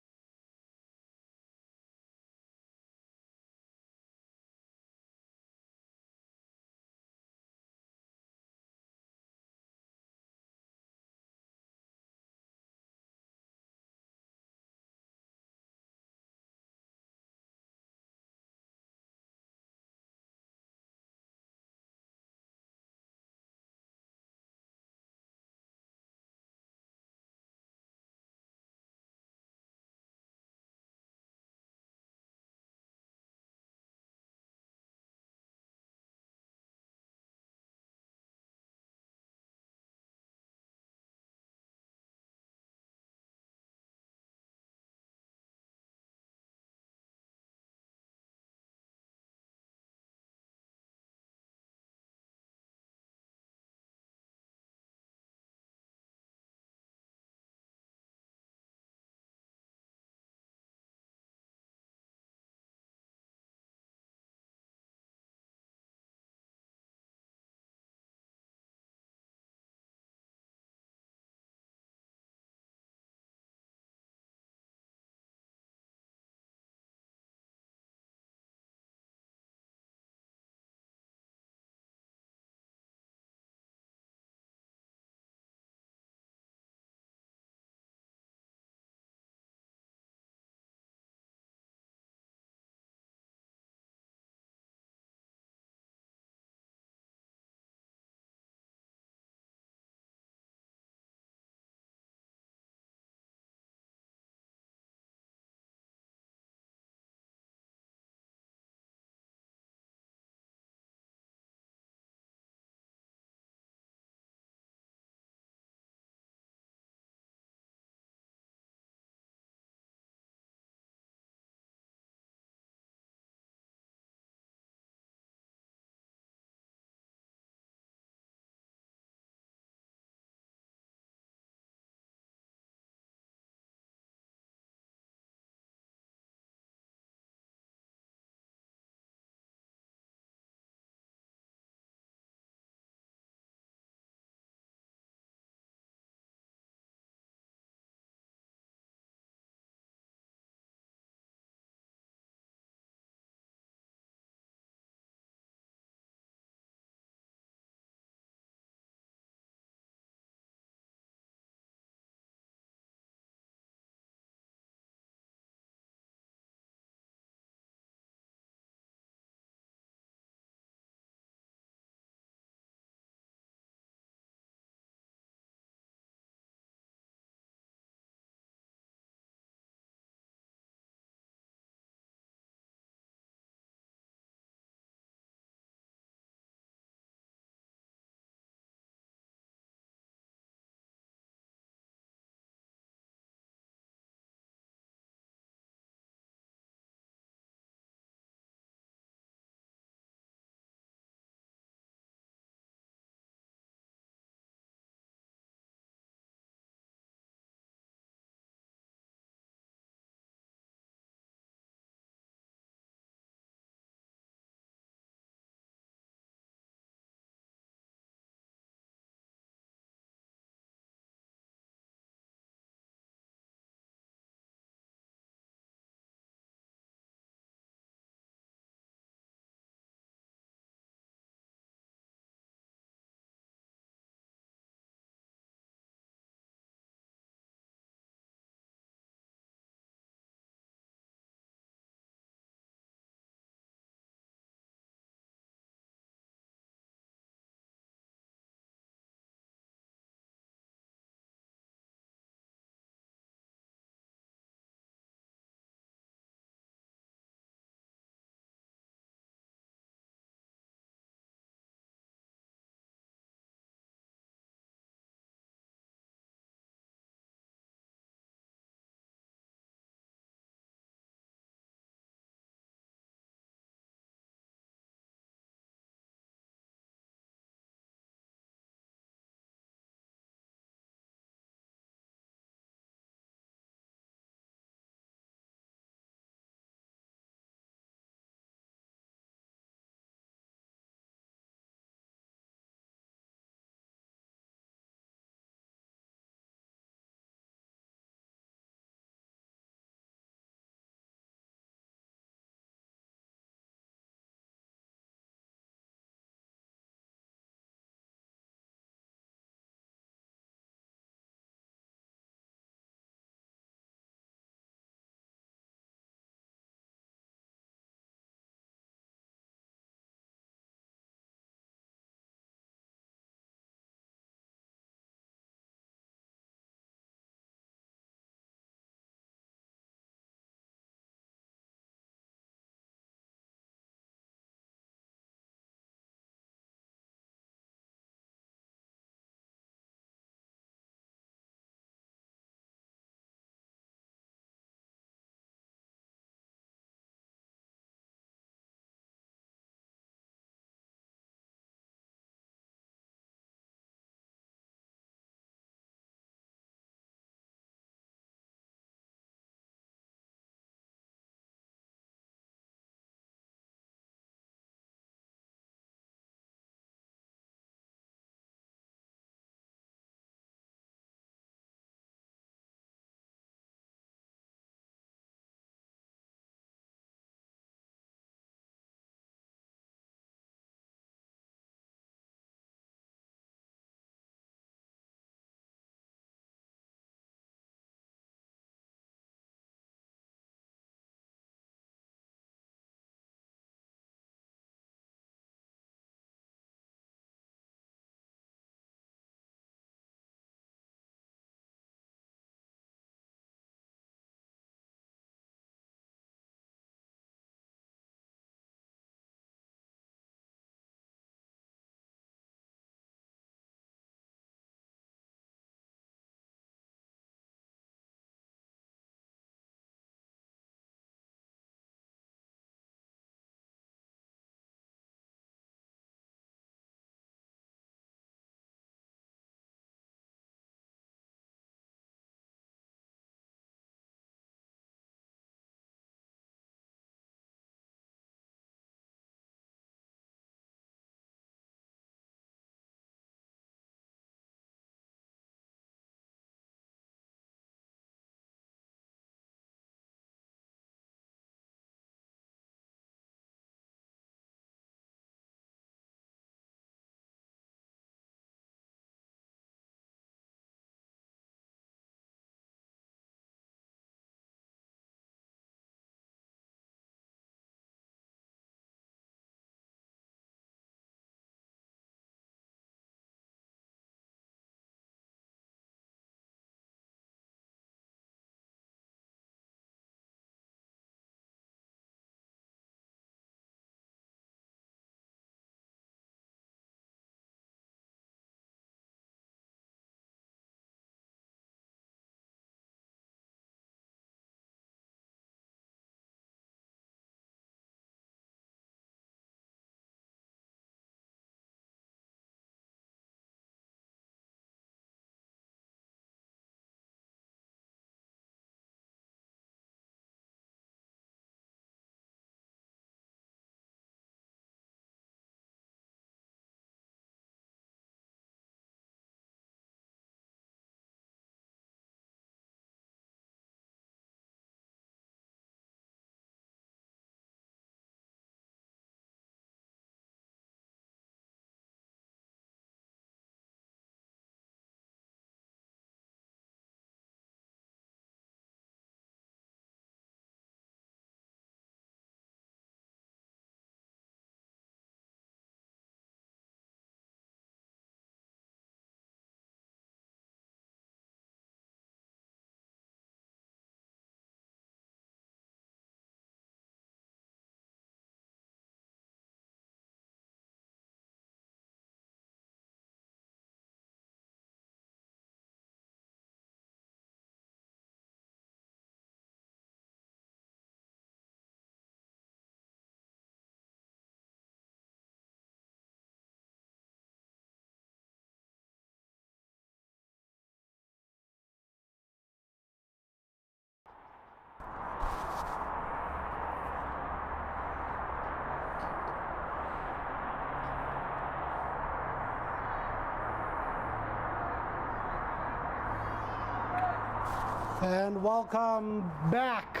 And welcome back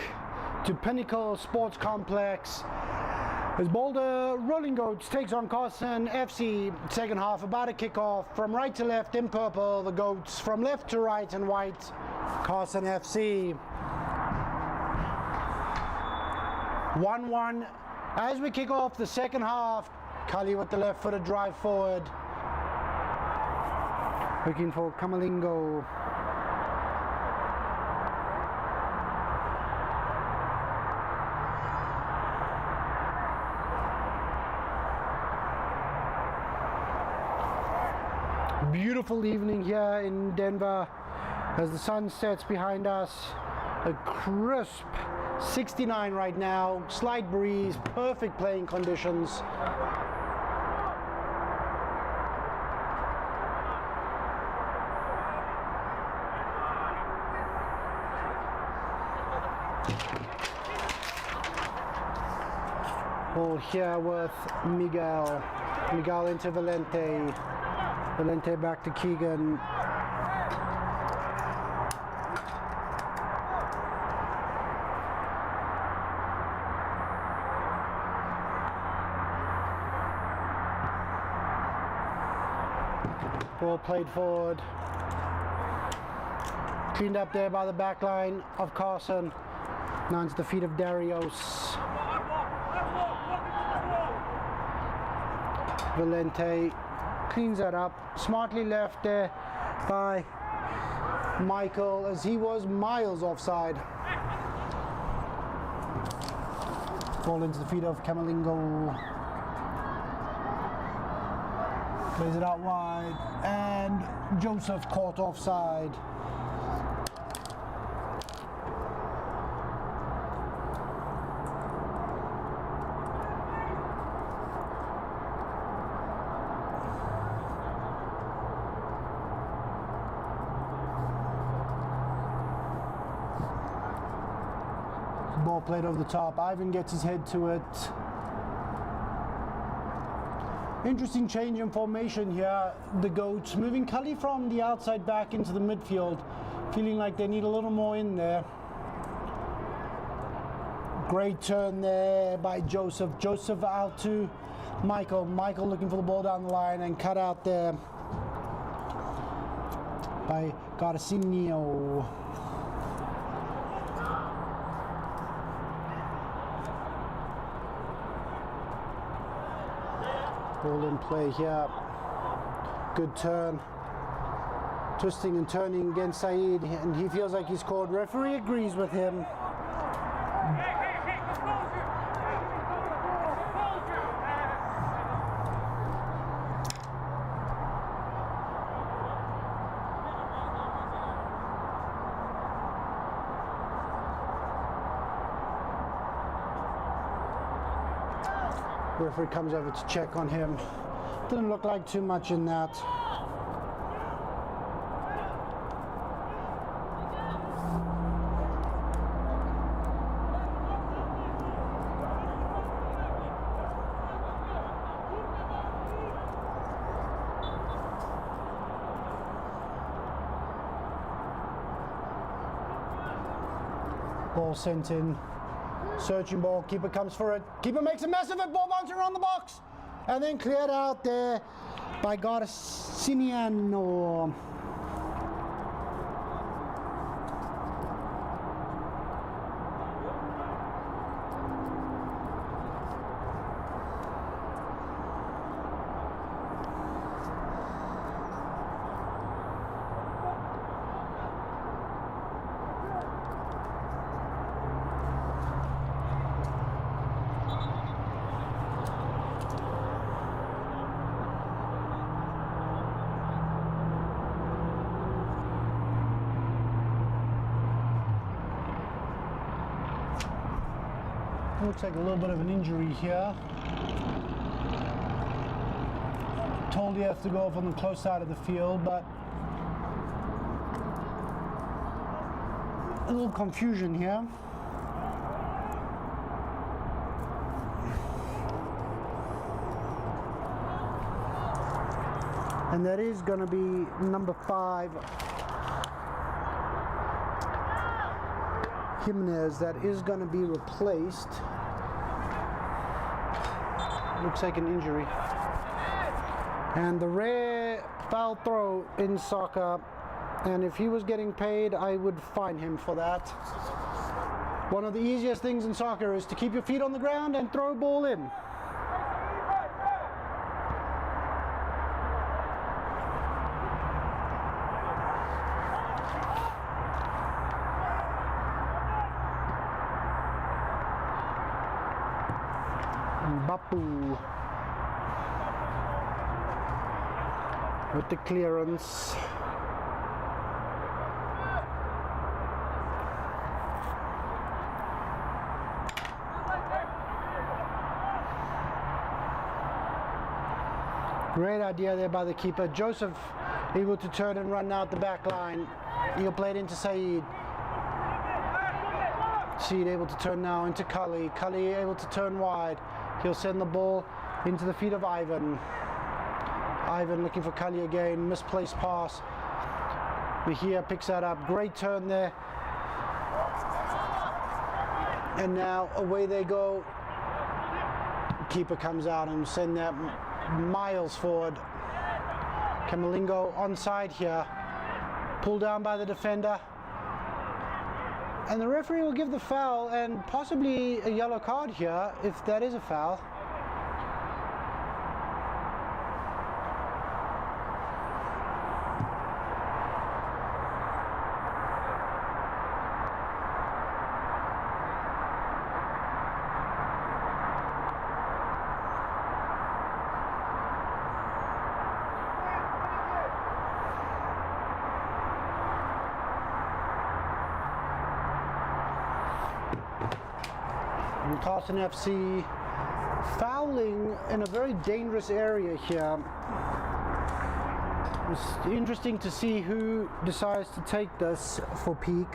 to Pinnacle Sports Complex as Boulder Rolling Goats takes on Carson FC. Second half about to kick off. From right to left in purple, the Goats. From left to right in white, Carson FC. 1-1 as we kick off the second half. Cully with the left-footed drive forward. Looking for Kamalingo. Beautiful evening here in Denver as the sun sets behind us. A crisp 69 right now, slight breeze, perfect playing conditions. Ball here with Miguel. Miguel into Valente. Valente back to Keegan. Ball played forward. Cleaned up there by the back line of Carson. Now into the feet of Darius. Valente cleans that up. Smartly left there by Michael as he was miles offside. Ball into the feet of Kamalingo. Plays it out wide and Joseph caught offside. Ball played over the top. Ivan gets his head to it. Interesting change in formation here. The Goats moving Cully from the outside back into the midfield, feeling like they need a little more in there. Great turn there by Joseph. Joseph out to Michael. Michael looking for the ball down the line and cut out there by Garcinio. Ball in play here. Good turn. Twisting and turning against Saeed, and he feels like he's caught. Referee agrees with him. Referee comes over to check on him. Didn't look like too much in that. Ball sent in. Searching ball, keeper comes for it. Keeper makes a mess of it, ball bouncing around the box. And then cleared out there by Garciniano. Looks like a little bit of an injury here. Told he has to go off on the close side of the field, but a little confusion here. And that is going to be number 5. Jimenez that is going to be replaced. Looks like an injury. And the rare foul throw in soccer, and if he was getting paid, I would fine him for that. One of the easiest things in soccer is to keep your feet on the ground and throw a ball in. Bapu with the clearance. Great idea there by the keeper. Joseph able to turn and run out the back line. He'll play it into Saeed. Saeed able to turn now into Cully. Cully able to turn wide. He'll send the ball into the feet of Ivan. Ivan looking for Cully again. Misplaced pass. Mejia picks that up. Great turn there. And now away they go. Keeper comes out and send that miles forward. Camalingo onside here. Pulled down by the defender. And the referee will give the foul and possibly a yellow card here if that is a foul. Carson FC fouling in a very dangerous area here. It's interesting to see who decides to take this for peak.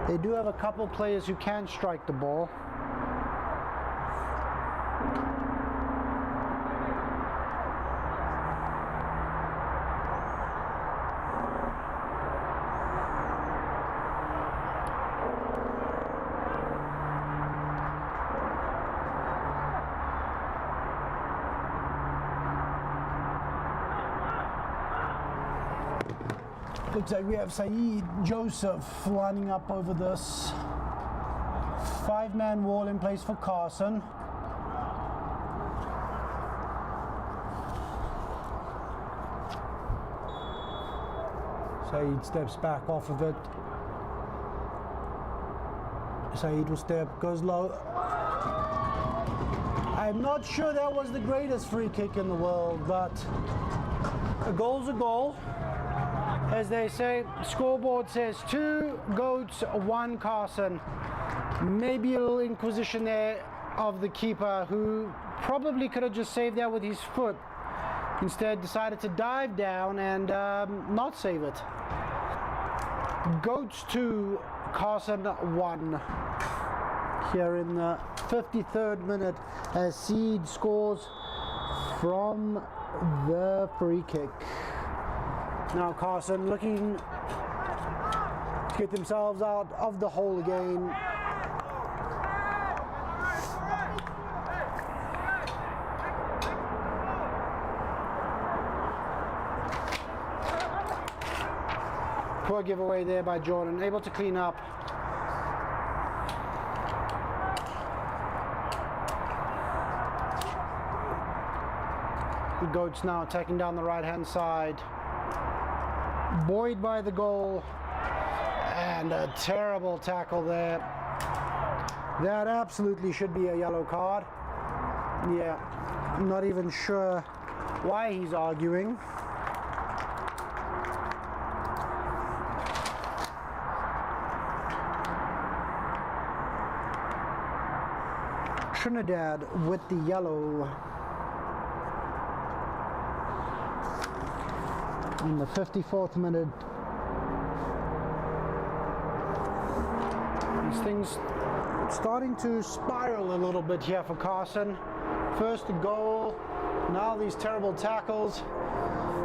They do have a couple players who can strike the ball. Looks like we have Saeed Joseph lining up over this. 5-man wall in place for Carson. Saeed steps back off of it. Saeed will step, goes low. I'm not sure that was the greatest free kick in the world, but a goal's a goal. As they say, scoreboard says 2 Goats, 1 Carson. Maybe a little inquisition there of the keeper, who probably could have just saved that with his foot. Instead decided to dive down and not save it. Goats 2, Carson 1. Here in the 53rd minute as Seed scores from the free kick. Now Carson looking to get themselves out of the hole again. Poor giveaway there by Jordan, able to clean up. The Goats now attacking down the right-hand side. Buoyed by the goal, and a terrible tackle there. That absolutely should be a yellow card. Yeah, I'm not even sure why he's arguing. Trinidad with the yellow. In the 54th minute. These things starting to spiral a little bit here for Carson. First a goal, now these terrible tackles.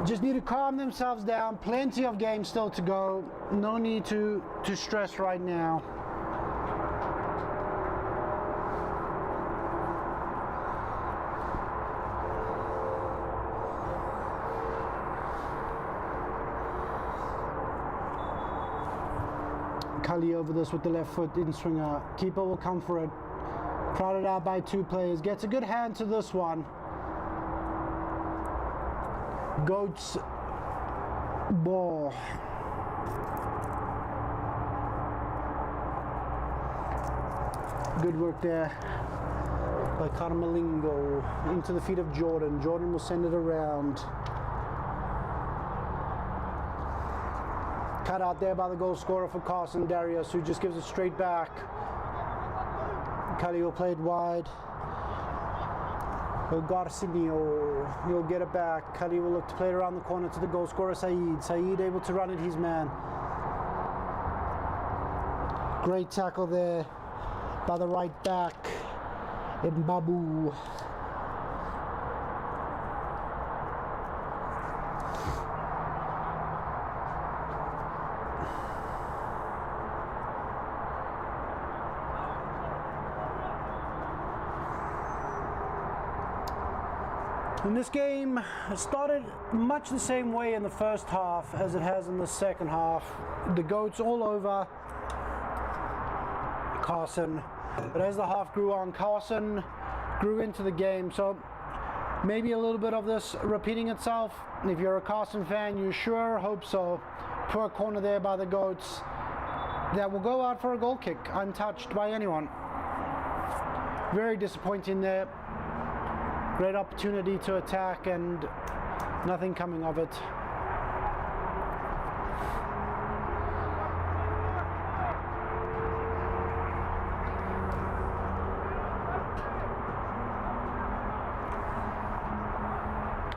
Just need to calm themselves down. Plenty of games still to go. No need to stress right now. Cully over this with the left foot in swinger. Keeper will come for it. Crowded out by 2 players. Gets a good hand to this one. Goats ball. Good work there by Carmelingo into the feet of Jordan. Jordan will send it around. Cut out there by the goal scorer for Carson, Darius, who just gives it straight back. Cully will play it wide. Garcinio, he'll get it back. Cully will look to play it around the corner to the goal scorer, Saeed. Saeed able to run it, his man. Great tackle there by the right back, Mbabu. And this game started much the same way in the first half as it has in the second half. The Goats all over Carson, but as the half grew on, Carson grew into the game. So maybe a little bit of this repeating itself. If you're a Carson fan, you sure hope so. Poor corner there by the Goats that will go out for a goal kick untouched by anyone. Very disappointing there. Great opportunity to attack and nothing coming of it.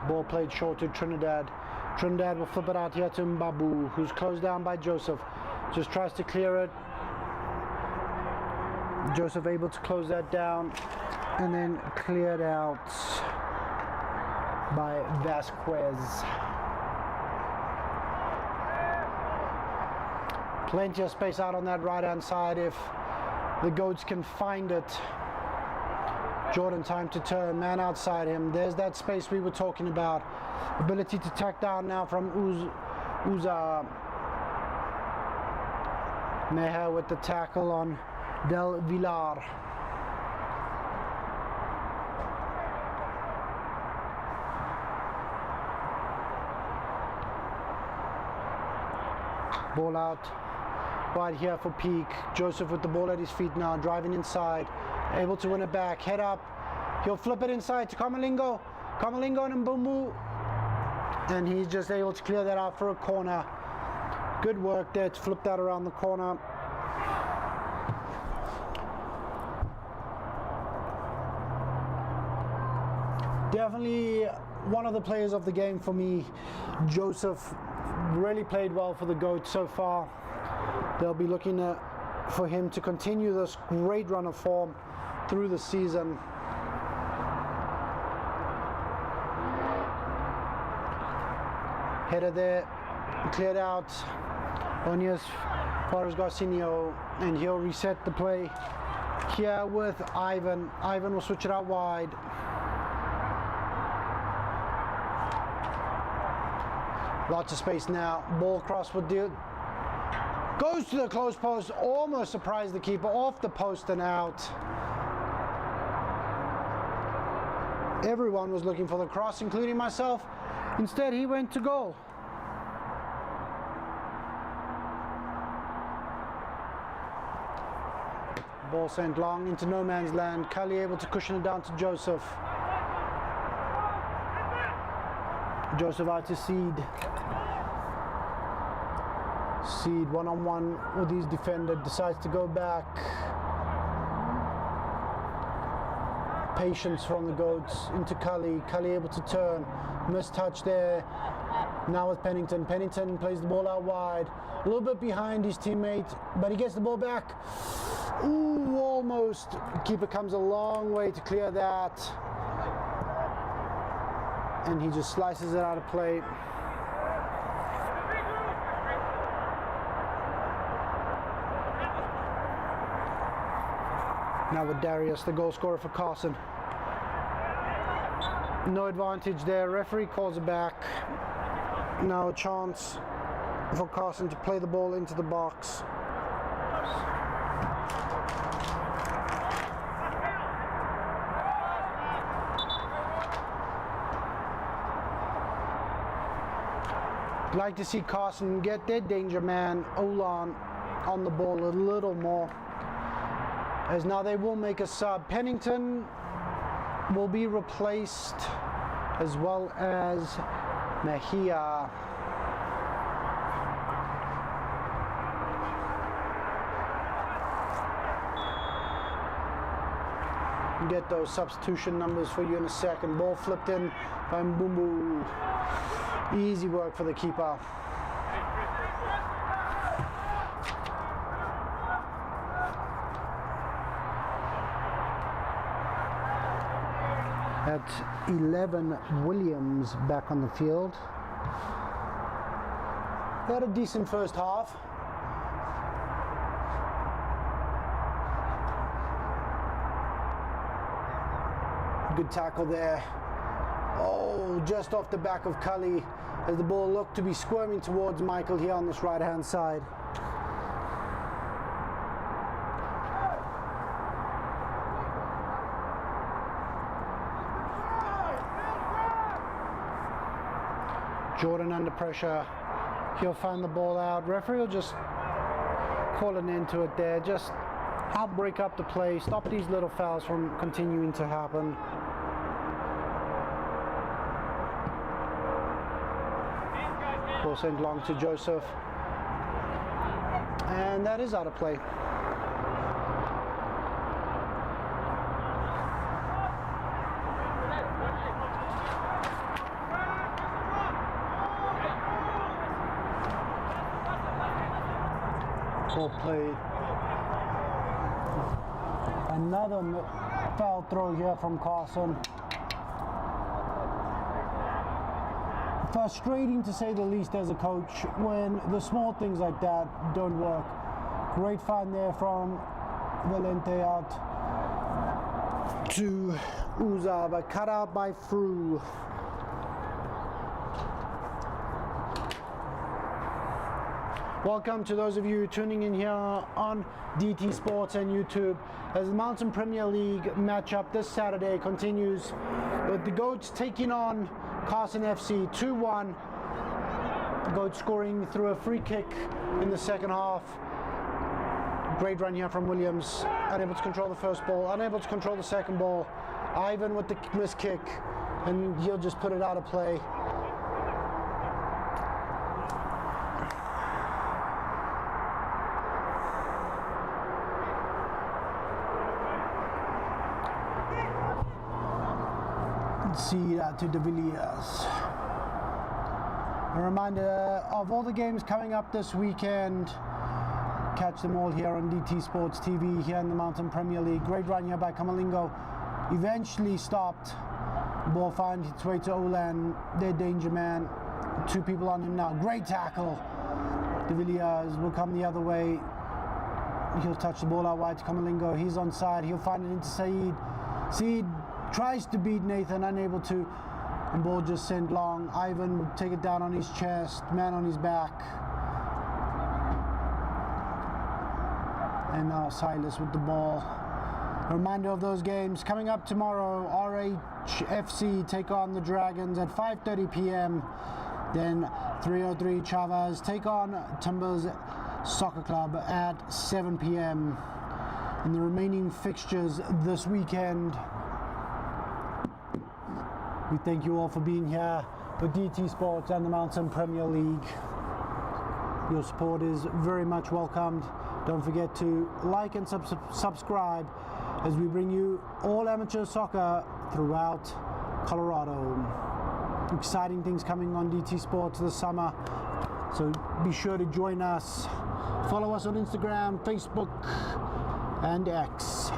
Ball played short to Trinidad. Trinidad will flip it out here to Mbabu, who's closed down by Joseph. Just tries to clear it. Joseph able to close that down and then cleared out by Vasquez. Plenty of space out on that right hand side if the Goats can find it. Jordan time to turn, man outside him. There's that space we were talking about. Ability to tack down now from Uza. Meher with the tackle on Del Villar. Ball out wide here for Peak. Joseph with the ball at his feet now, driving inside, able to win it back, head up. He'll flip it inside to Carmelingo. Carmelingo and Mbumbu. And he's just able to clear that out for a corner. Good work there to flip that around the corner. Definitely one of the players of the game for me. Joseph really played well for the Goats so far. They'll be looking for him to continue this great run of form through the season. Header there, cleared out. Onias Flores Garcinio, and he'll reset the play here with Ivan. Ivan will switch it out wide. Lots of space now. Ball cross with deal. Goes to the close post. Almost surprised the keeper. Off the post and out. Everyone was looking for the cross, including myself. Instead, he went to goal. Ball sent long into no man's land. Cully able to cushion it down to Joseph. Joseph out to Seed. Seed one-on-one with his defender, decides to go back. Patience from the Goats into Cully. Cully able to turn. Missed touch there. Now with Pennington. Pennington plays the ball out wide. A little bit behind his teammate, but he gets the ball back. Ooh, almost. Keeper comes a long way to clear that. And he just slices it out of play. Now with Darius, the goal scorer for Carson. No advantage there. Referee calls it back. Now a chance for Carson to play the ball into the box. I'd like to see Carson get their danger man, Rollin, on the ball a little more. As now they will make a sub. Pennington will be replaced, as well as Mejia. Get those substitution numbers for you in a second. Ball flipped in by Mbumbu. Easy work for the keeper. At 11, Williams back on the field. They had a decent first half. Good tackle there. Oh, just off the back of Cully as the ball looked to be squirming towards Michael here on this right-hand side. Jordan under pressure. He'll find the ball out. Referee will just call an end to it there. Just help break up the play. Stop these little fouls from continuing to happen. Ball sent long to Joseph. And that is out of play. Ball played. Another foul throw here from Carson. Frustrating to say the least as a coach when the small things like that don't work. Great find there from Valente out to Uza, but cut out by Fru. Welcome to those of you tuning in here on DT Sports and YouTube as the Mountain Premier League matchup this Saturday continues with the Goats taking on Carson FC 2-1. Goats scoring through a free kick in the second half. Great run here from Williams, unable to control the first ball, unable to control the second ball. Ivan with the missed kick, and he'll just put it out of play. See that to De Villiers. A reminder of all the games coming up this weekend. Catch them all here on DT Sports TV here in the Mountain Premier League. Great run here by Kamalingo. Eventually stopped. The ball finds its way to Rollin, their danger man. Two people on him now. Great tackle. De Villiers will come the other way. He'll touch the ball out wide to Kamalingo. He's onside. He'll find it into Saeed. Saeed tries to beat Nathan, unable to. And ball just sent long. Ivan will take it down on his chest, man on his back. And now Silas with the ball. A reminder of those games coming up tomorrow. RHFC take on the Dragons at 5:30 p.m. Then 303 Chavez take on Timbers Soccer Club at 7 p.m. And the remaining fixtures this weekend. We thank you all for being here with DT Sports and the Mountain Premier League. Your support is very much welcomed. Don't forget to like and subscribe as we bring you all amateur soccer throughout Colorado. Exciting things coming on DT Sports this summer, so be sure to join us. Follow us on Instagram, Facebook, and X,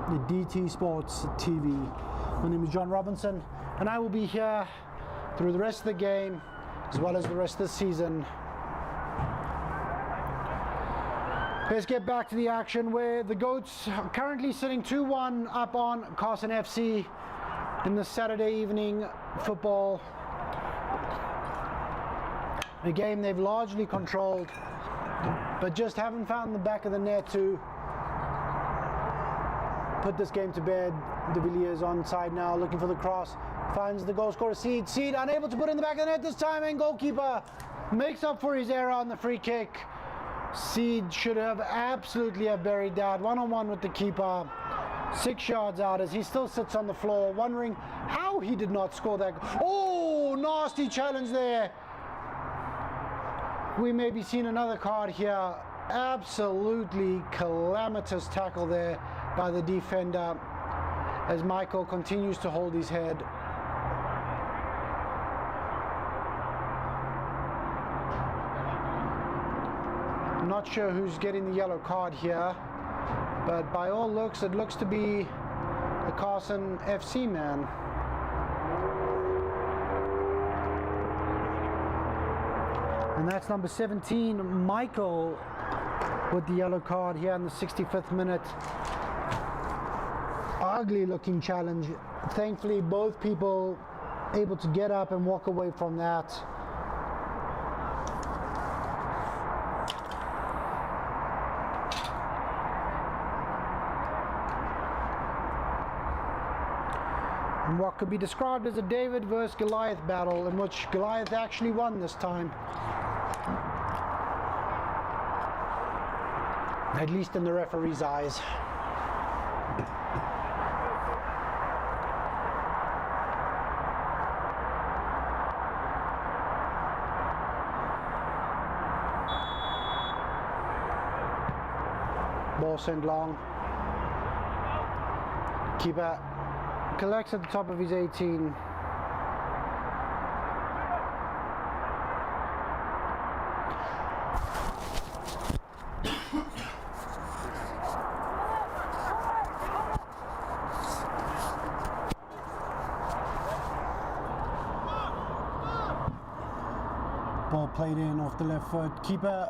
the DT Sports TV. My name is John Robinson, and I will be here through the rest of the game as well as the rest of the season. Let's get back to the action where the Goats are currently sitting 2-1 up on Carson FC in the Saturday evening football. A game they've largely controlled. but just haven't found the back of the net to put this game to bed. De Villiers onside now, looking for the cross, finds the goal scorer Seed. Seed unable to put in the back of the net this time, and goalkeeper makes up for his error on the free kick. Seed should have absolutely have buried that. One-on-one with the keeper, 6 yards out as he still sits on the floor, wondering how he did not score that. Oh, nasty challenge there. We may be seeing another card here. Absolutely calamitous tackle there by the defender as Michael continues to hold his head. I'm not sure who's getting the yellow card here, but by all looks, it looks to be the Carson FC man. And that's number 17, Michael, with the yellow card here in the 65th minute. Ugly looking challenge. Thankfully, both people able to get up and walk away from that. And what could be described as a David versus Goliath battle, in which Goliath actually won this time. At least in the referee's eyes. Ball sent long. Keeper collects at the top of his 18. Ball played in off the left foot. Keeper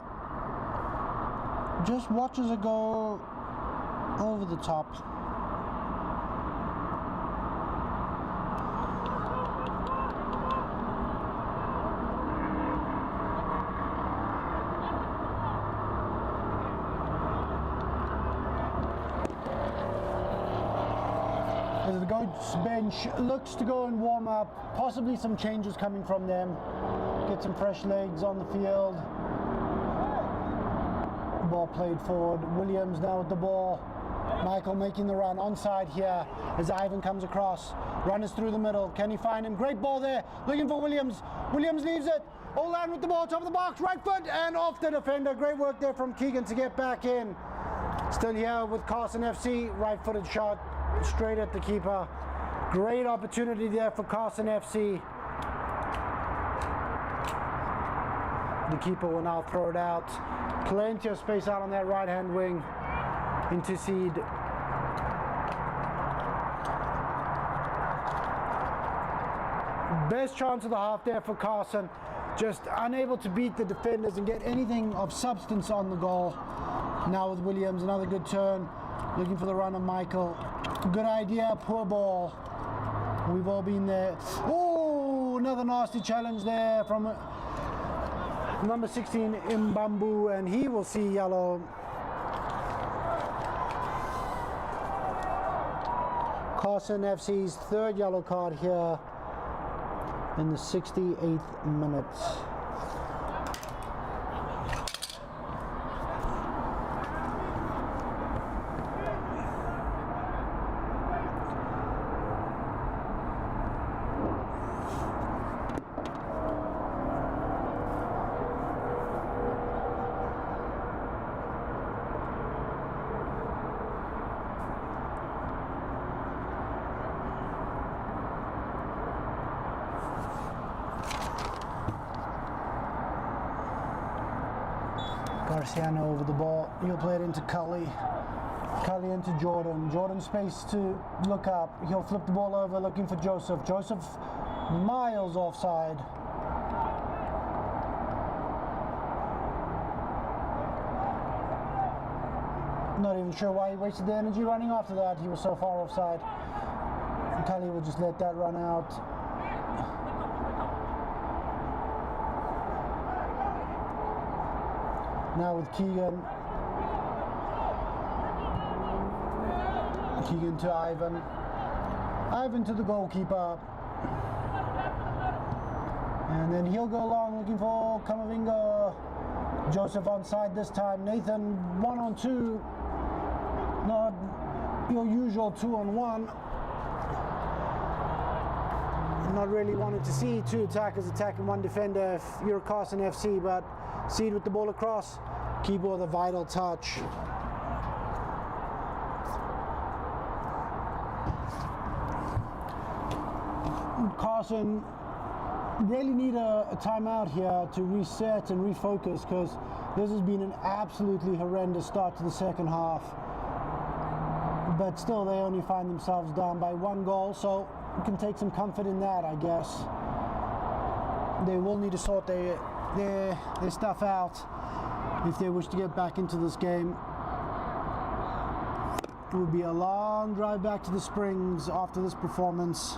just watches it go over the top. As the coach's bench looks to go and warm up, possibly some changes coming from them. Get some fresh legs on the field. Ball played forward. Williams now with the ball. Michael making the run onside here as Ivan comes across. Runners through the middle. Can he find him? Great ball there. Looking for Williams. Williams leaves it. Rollin with the ball, top of the box, right foot, and off the defender. Great work there from Keegan to get back in. Still here with Carson FC. Right-footed shot straight at the keeper. Great opportunity there for Carson FC. The keeper will now throw it out. Plenty of space out on that right-hand wing into Seed. Best chance of the half there for Carson. Just unable to beat the defenders and get anything of substance on the goal. Now with Williams, another good turn. Looking for the run of Michael. Good idea, poor ball. We've all been there. Oh, another nasty challenge there from number 16, Mbambu, and he will see yellow. Carson FC's third yellow card here in the 68th minute. Garciano over the ball. He'll play it into Cully. Cully into Jordan. Jordan space to look up. He'll flip the ball over looking for Joseph. Joseph miles offside. Not even sure why he wasted the energy running after that. He was so far offside. And Cully will just let that run out. Now with Keegan. Keegan to Ivan. Ivan to the goalkeeper. And then he'll go long looking for Kamavinga. Joseph onside this time. Nathan 1-on-2. Not your usual 2-on-1. Not really wanting to see two attackers attacking one defender if you're Carson FC, but Seed with the ball across. Keeper with a vital touch. Carson really need a timeout here to reset and refocus, because this has been an absolutely horrendous start to the second half. But still, they only find themselves down by 1 goal, so you can take some comfort in that, I guess. They will need to sort their stuff out if they wish to get back into this game. It will be a long drive back to the Springs after this performance.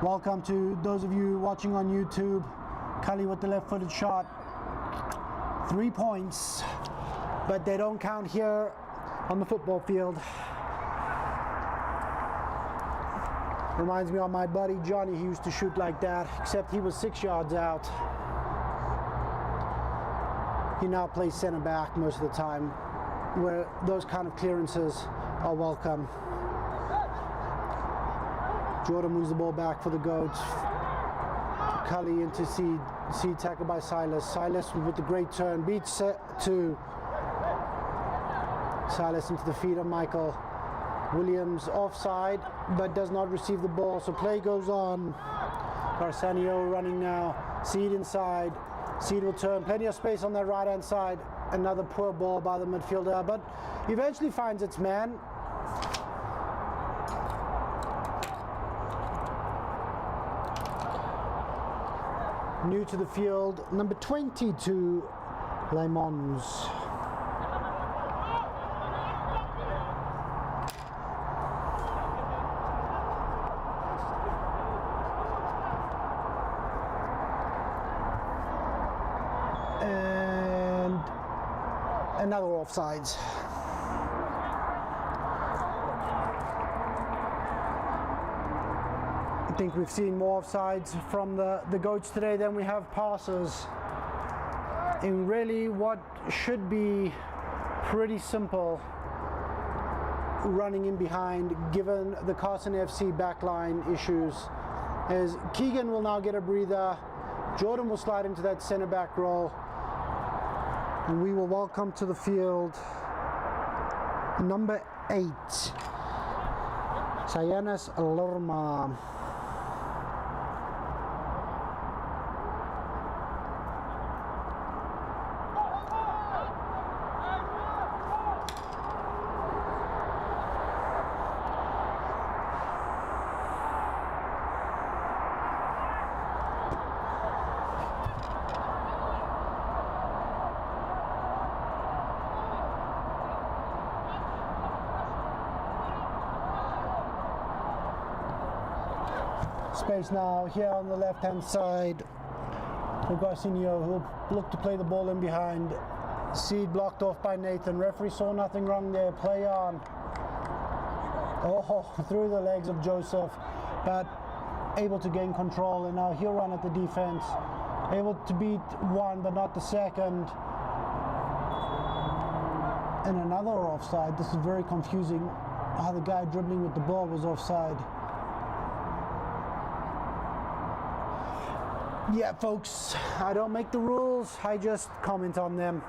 Welcome to those of you watching on YouTube. Cully with the left-footed shot. 3 points, but they don't count here on the football field. Reminds me of my buddy Johnny. He used to shoot like that, except he was 6 yards out. He now plays center back most of the time, where those kind of clearances are welcome. Jordan moves the ball back for the Goats. Cully into Seed. Seed tackled by Silas. Silas with the great turn. Beats to Silas into the feet of Michael. Williams offside, but does not receive the ball. So play goes on. Carsanio running now. Seed inside. Seed will turn. Plenty of space on their right hand side. Another poor ball by the midfielder, but eventually finds its man. New to the field, number 22, Lemons. And another offsides. I think we've seen more offsides from the Goats today than we have passes in really what should be pretty simple running in behind, given the Carson FC backline issues. As Keegan will now get a breather, Jordan will slide into that center back role, and we will welcome to the field number 8, Sayanas Lorma. Space now here on the left hand side for Garcinio, who will look to play the ball in behind. Seed blocked off by Nathan. Referee saw nothing wrong there. Play on. Oh, through the legs of Joseph, but able to gain control, and now he'll run at the defense. Able to beat one but not the second. And another offside. This is very confusing how the guy dribbling with the ball was offside. Yeah, folks, I don't make the rules, I just comment on them.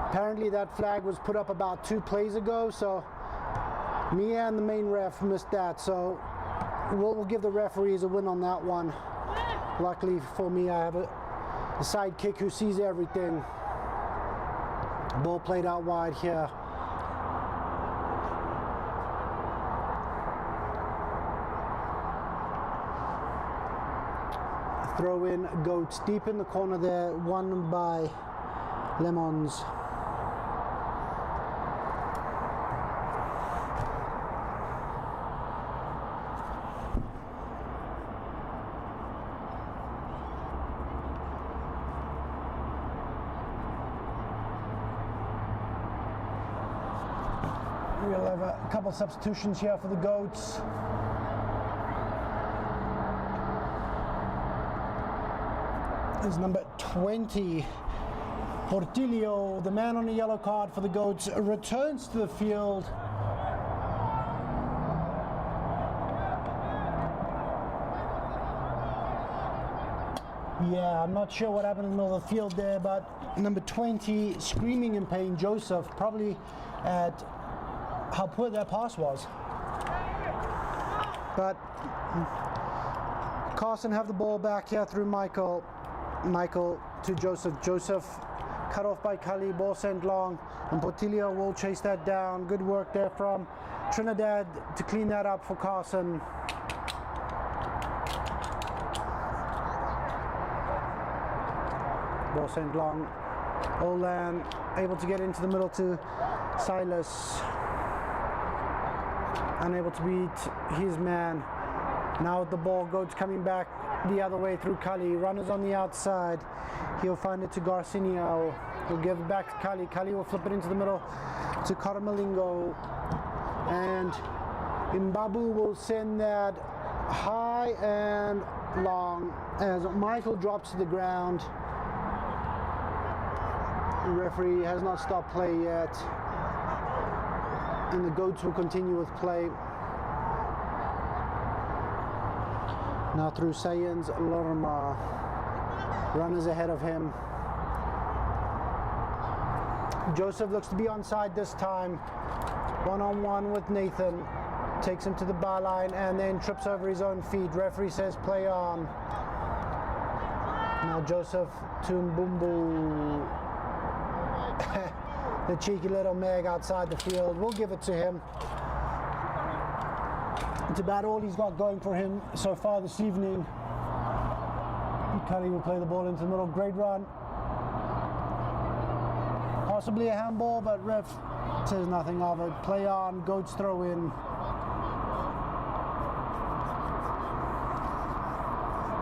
Apparently that flag was put up about 2 plays ago, so me and the main ref missed that, so we'll give the referees a win on that one. Luckily for me, I have a sidekick who sees everything. Ball played out wide here. Throw in Goats deep in the corner there, won by Lemons. We'll have a couple substitutions here for the Goats. Is number 20, Portillo, the man on the yellow card for the Goats, returns to the field. Yeah, I'm not sure what happened in the middle of the field there, but number 20, screaming in pain, Joseph, probably at how poor that pass was. But Carson have the ball back here through Michael. Michael to Joseph. Joseph cut off by Kali, ball sent long, and Portillo will chase that down. Good work there from Trinidad to clean that up for Carson. Ball sent long. Rollin able to get into the middle to Silas. Unable to beat his man. Now with the ball, Goats coming back the other way through Kali. Runners on the outside. He'll find it to Garcinia. He'll give it back to Kali. Kali will flip it into the middle to Carmalingo. And Imbabu will send that high and long as Michael drops to the ground. The referee has not stopped play yet. And the Goats will continue with play. Now through Sayens Lorma. Runners ahead of him. Joseph looks to be onside this time. One-on-one with Nathan. Takes him to the byline and then trips over his own feet. Referee says play on. Now Joseph to Mbumbu. The cheeky little Meg outside the field. We'll give it to him. It's about all he's got going for him so far this evening. Cully will play the ball into the middle. Great run. Possibly a handball, but ref says nothing of it. Play on. Goats throw in.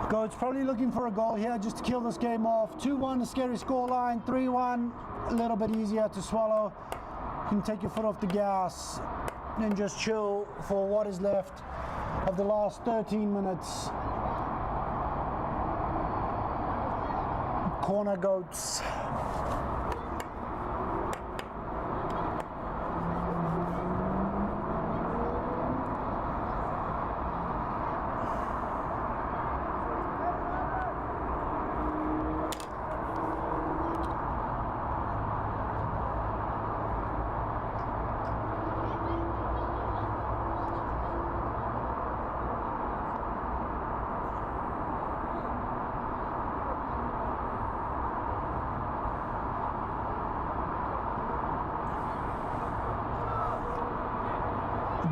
Goats probably looking for a goal here just to kill this game off. 2-1, a scary scoreline. 3-1, a little bit easier to swallow. You can take your foot off the gas and just chill for what is left of the last 13 minutes. Corner Goats.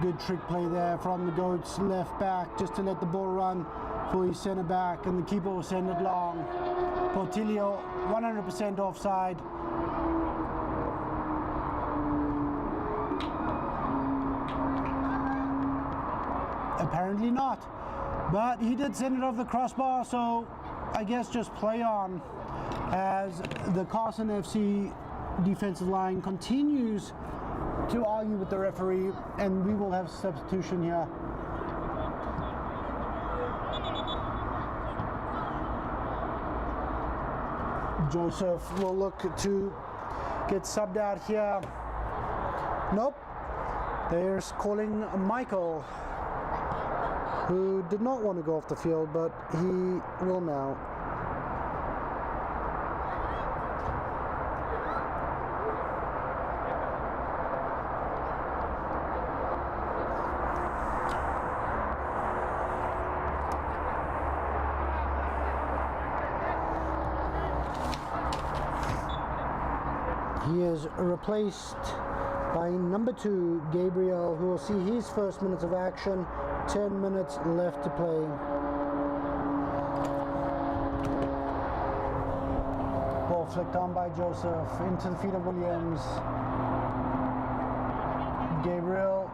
Good trick play there from the Goats left back just to let the ball run for his centre back, and the keeper will send it long. Portillo 100% offside. Apparently not, but he did send it off the crossbar, so I guess just play on as the Carson FC defensive line continues to argue with the referee, and we will have substitution here. Joseph will look to get subbed out here. Nope. They're calling Michael, who did not want to go off the field, but he will now. He is replaced by number 2, Gabriel, who will see his first minutes of action. 10 minutes left to play. Ball flicked on by Joseph into the feet of Williams. Gabriel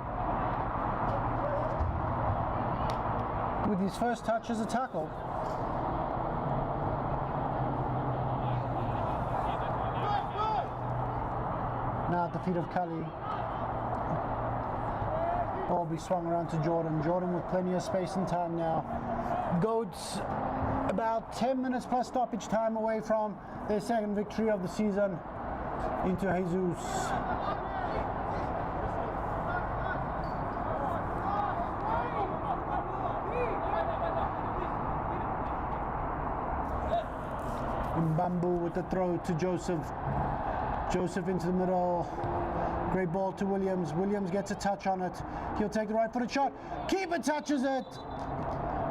with his first touch as a tackle. Now at the feet of Cully. Ball will be swung around to Jordan. Jordan with plenty of space and time now. Goats about 10 minutes plus stoppage time away from their second victory of the season into Jesus. Bamboo with the throw to Joseph. Joseph into the middle. Great ball to Williams. Williams gets a touch on it. He'll take the right footed shot. Keeper touches it.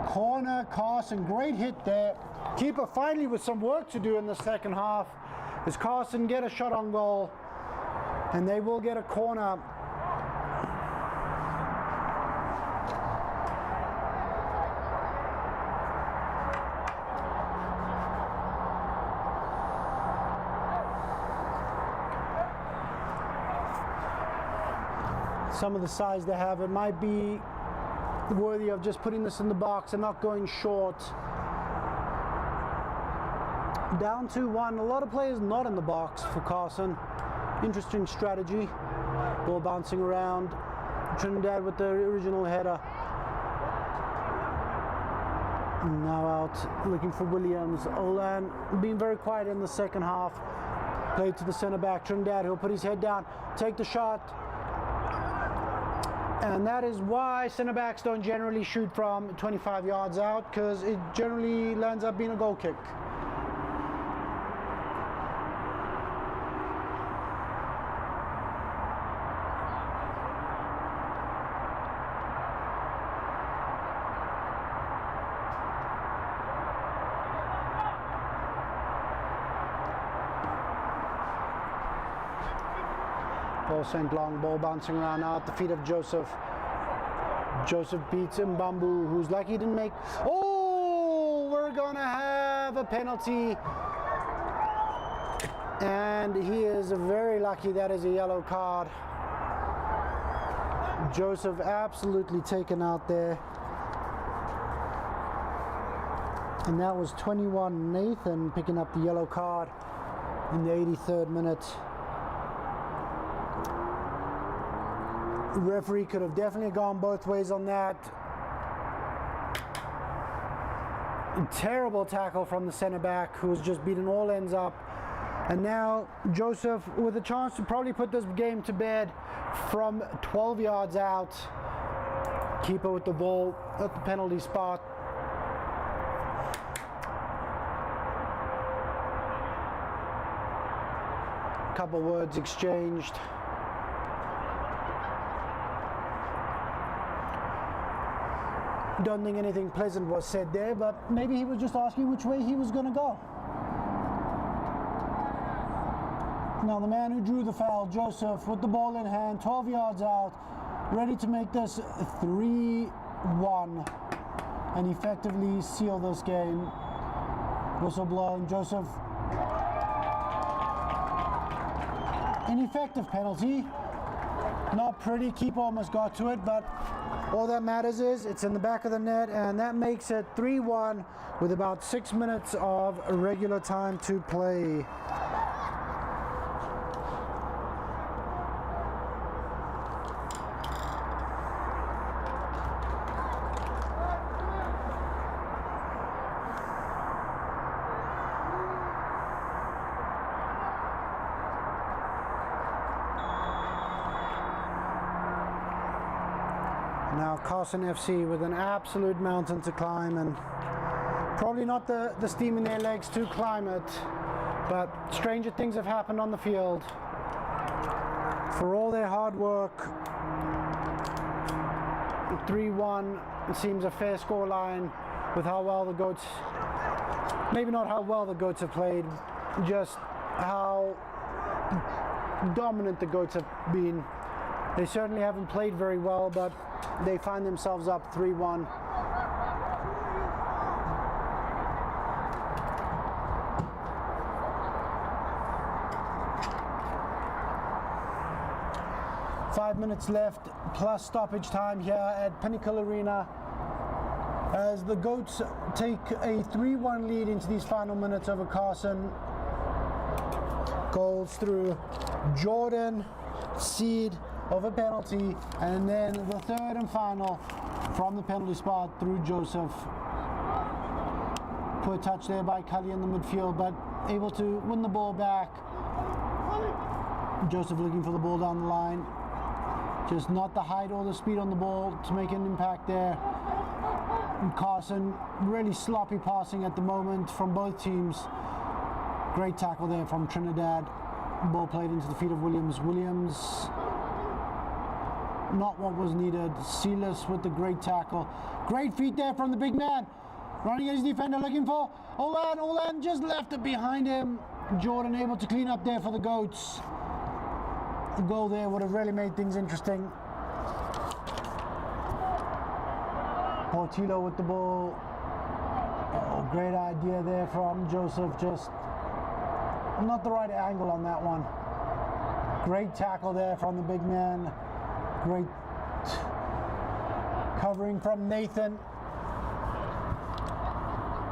Corner, Carson. Great hit there. Keeper finally with some work to do in the second half. As Carson get a shot on goal. And they will get a corner. Some of the size they have, it might be worthy of just putting this in the box and not going short. Down 2-1, a lot of players not in the box for Carson. Interesting strategy. Ball bouncing around. Trinidad with the original header. Now out looking for Williams. Olan being very quiet in the second half. Played to the center back. Trinidad, he'll put his head down, take the shot. And that is why center backs don't generally shoot from 25 yards out, because it generally lands up being a goal kick. Ball sent long, ball bouncing around now at the feet of Joseph. Joseph beats Mbambu, who's lucky he didn't make. Oh, we're gonna have a penalty. And he is very lucky that is a yellow card. Joseph absolutely taken out there. And that was 21 Nathan picking up the yellow card in the 83rd minute. The referee could have definitely gone both ways on that. Terrible tackle from the center back, who was just beating all ends up. And now Joseph with a chance to probably put this game to bed from 12 yards out. Keeper with the ball at the penalty spot. Couple words exchanged. Don't think anything pleasant was said there, but maybe he was just asking which way he was going to go. Now the man who drew the foul, Joseph, with the ball in hand, 12 yards out, ready to make this 3-1 and effectively seal this game. Whistle blowing, Joseph. Ineffective penalty. Not pretty, keeper almost got to it, but all that matters is it's in the back of the net, and that makes it 3-1 with about 6 minutes of regular time to play. Now Carson FC with an absolute mountain to climb, and probably not the steam in their legs to climb it, but stranger things have happened on the field. For all their hard work, 3-1 seems a fair score line with how well the Goats, maybe not how well the Goats have played, just how dominant the Goats have been. They certainly haven't played very well, but they find themselves up 3-1. Five minutes left, plus stoppage time here at Pinnacle Arena, as the Goats take a 3-1 lead into these final minutes over Carson. Goals through Jordan, Seed of a penalty, and then the third and final from the penalty spot through Joseph. Poor touch there by Cully in the midfield, but able to win the ball back. Joseph looking for the ball down the line. Just not the height or the speed on the ball to make an impact there. And Carson, really sloppy passing at the moment from both teams. Great tackle there from Trinidad. Ball played into the feet of Williams. Williams, not what was needed. Silas with the great tackle. Great feet there from the big man. Running at his defender, looking for Rollin. Rollin just left it behind him. Jordan able to clean up there for the Goats. A goal there would have really made things interesting. Portillo with the ball. Oh, great idea there from Joseph. Just not the right angle on that one. Great tackle there from the big man. Great covering from Nathan.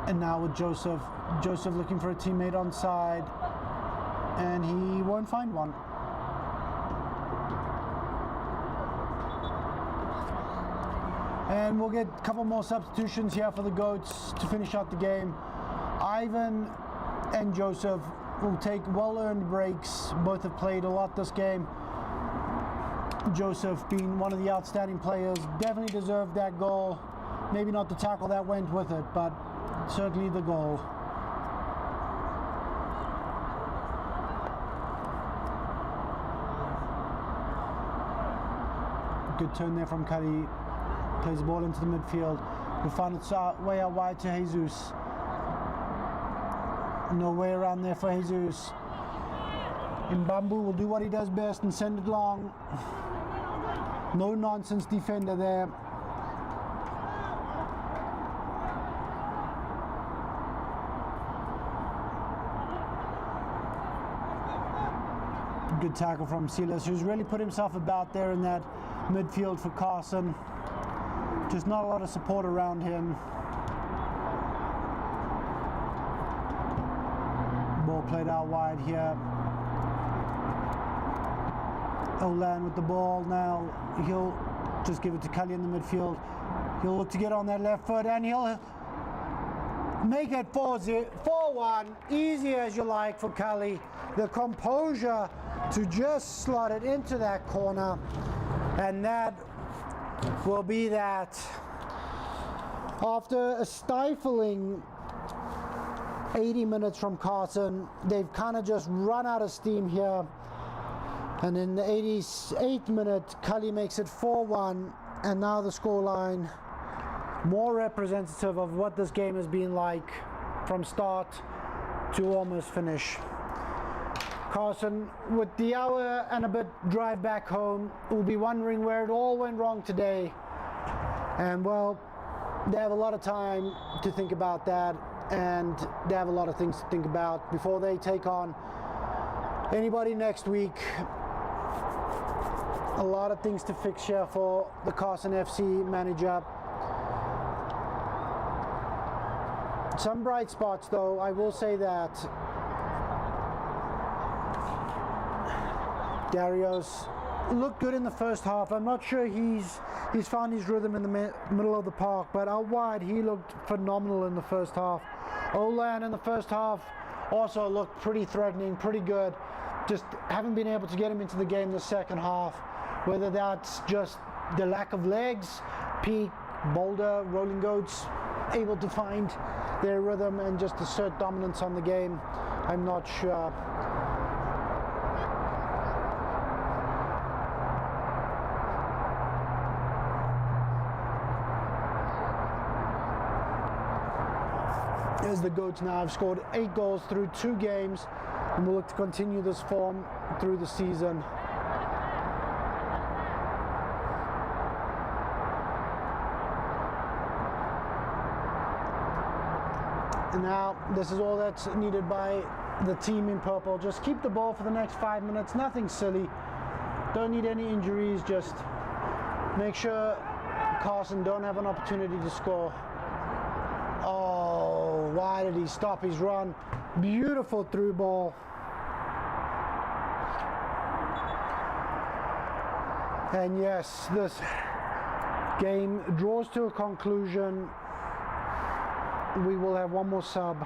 And now with Joseph. Joseph looking for a teammate on side. And he won't find one. And we'll get a couple more substitutions here for the Goats to finish out the game. Ivan and Joseph will take well-earned breaks. Both have played a lot this game. Joseph being one of the outstanding players, definitely deserved that goal. Maybe not the tackle that went with it, but certainly the goal. Good turn there from Cuddy. Plays the ball into the midfield. Will find its way out wide to Jesus. No way around there for Jesus. Mbambu will do what he does best and send it long. No nonsense defender there. Good tackle from Silas, who's really put himself about there in that midfield for Carson. Just not a lot of support around him. Ball played out wide here. Rollin with the ball now. He'll just give it to Cully in the midfield. He'll look to get on that left foot and he'll make it 4-1. Easy as you like for Cully. The composure to just slot it into that corner. And that will be that. After a stifling 80 minutes from Carson, they've kind of just run out of steam here. And in the 88th minute, Cully makes it 4-1, and now the scoreline more representative of what this game has been like from start to almost finish. Carson, with the hour and a bit drive back home, will be wondering where it all went wrong today. And well, they have a lot of time to think about that, and they have a lot of things to think about before they take on anybody next week. A lot of things to fix here for the Carson FC manager. Some bright spots though, I will say that. Darius looked good in the first half. I'm not sure he's found his rhythm in the middle of the park, but out wide he looked phenomenal in the first half. Rollin in the first half also looked pretty threatening, pretty good. Just haven't been able to get him into the game the second half. Whether that's just the lack of legs, Peak, Boulder, Rolling Goats able to find their rhythm and just assert dominance on the game, I'm not sure. As the Goats now have scored 8 goals through 2 games. And we'll look to continue this form through the season. And now this is all that's needed by the team in purple. Just keep the ball for the next 5 minutes, nothing silly. Don't need any injuries, just make sure Carson don't have an opportunity to score. Oh, why did he stop his run? Beautiful through ball. And yes, this game draws to a conclusion. We will have one more sub.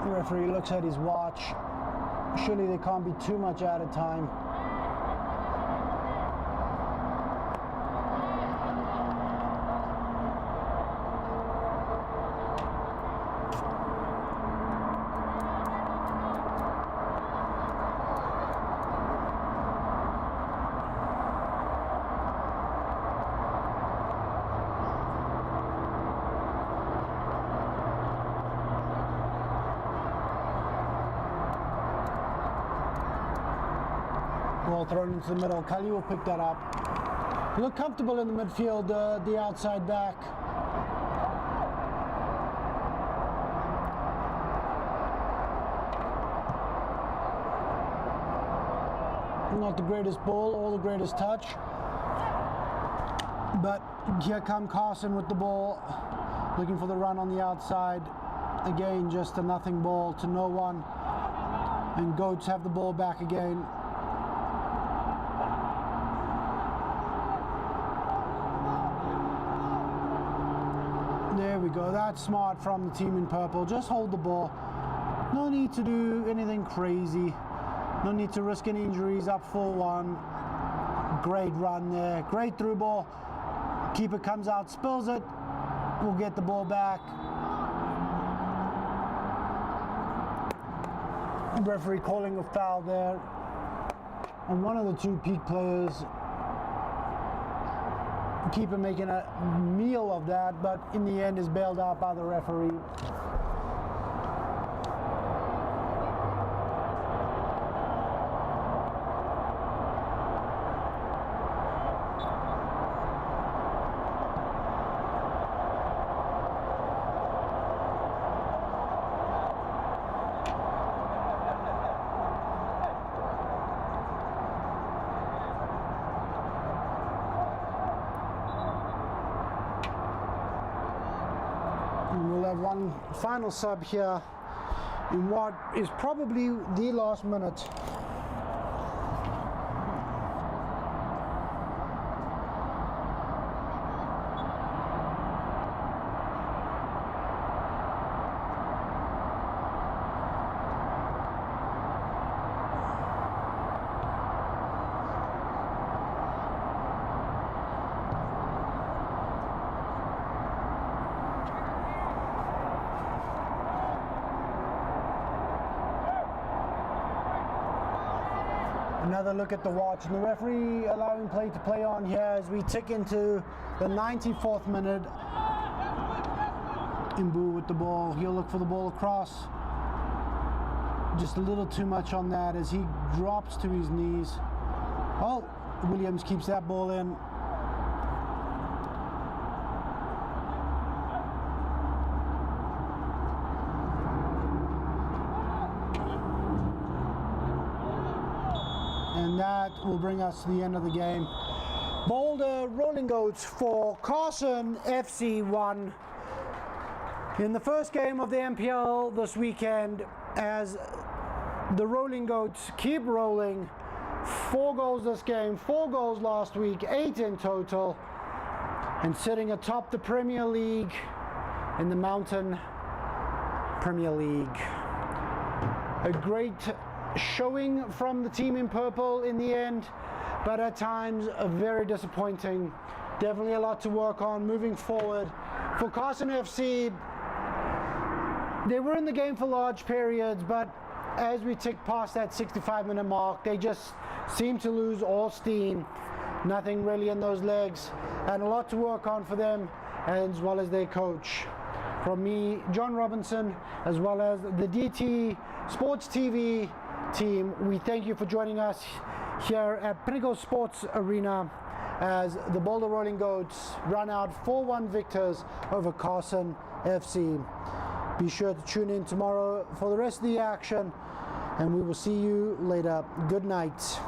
The referee looks at his watch. Surely there can't be too much out of time. Ball thrown into the middle. Kali will pick that up. You look comfortable in the midfield, the outside back. Not the greatest ball or the greatest touch. But here come Carson with the ball, looking for the run on the outside. Again, just a nothing ball to no one. And Goats have the ball back again. There we go. That's smart from the team in purple. Just hold the ball. No need to do anything crazy. No need to risk any injuries. Up 4-1. Great run there. Great through ball. Keeper comes out, spills it. We'll get the ball back. Referee calling a foul there on one of the two peak players. Keeper making a meal of that, but in the end is bailed out by the referee. We'll have one final sub here in what is probably the last minute. Another look at the watch, and the referee allowing play to play on here as we tick into the 94th minute. Imbu with the ball. He'll look for the ball across. Just a little too much on that as he drops to his knees. Oh, Williams keeps that ball in. And that will bring us to the end of the game. Boulder Rolling Goats for Carson FC 1. In the first game of the MPL this weekend, as the Rolling Goats keep rolling. 4 goals this game, 4 goals last week, 8 in total. And sitting atop the Premier League in the Mountain Premier League. A great showing from the team in purple in the end, but at times very disappointing. Definitely a lot to work on moving forward for Carson FC, they were in the game for large periods, but as we tick past that 65-minute mark, they just seem to lose all steam. Nothing really in those legs, and a lot to work on for them, as well as their coach. From me, John Robinson, as well as the DT Sports TV team, we thank you for joining us here at Pinnacle Sports Arena as the Boulder Rolling Goats run out 4-1 victors over Carson FC. Be sure to tune in tomorrow for the rest of the action, and we will see you later. Good night.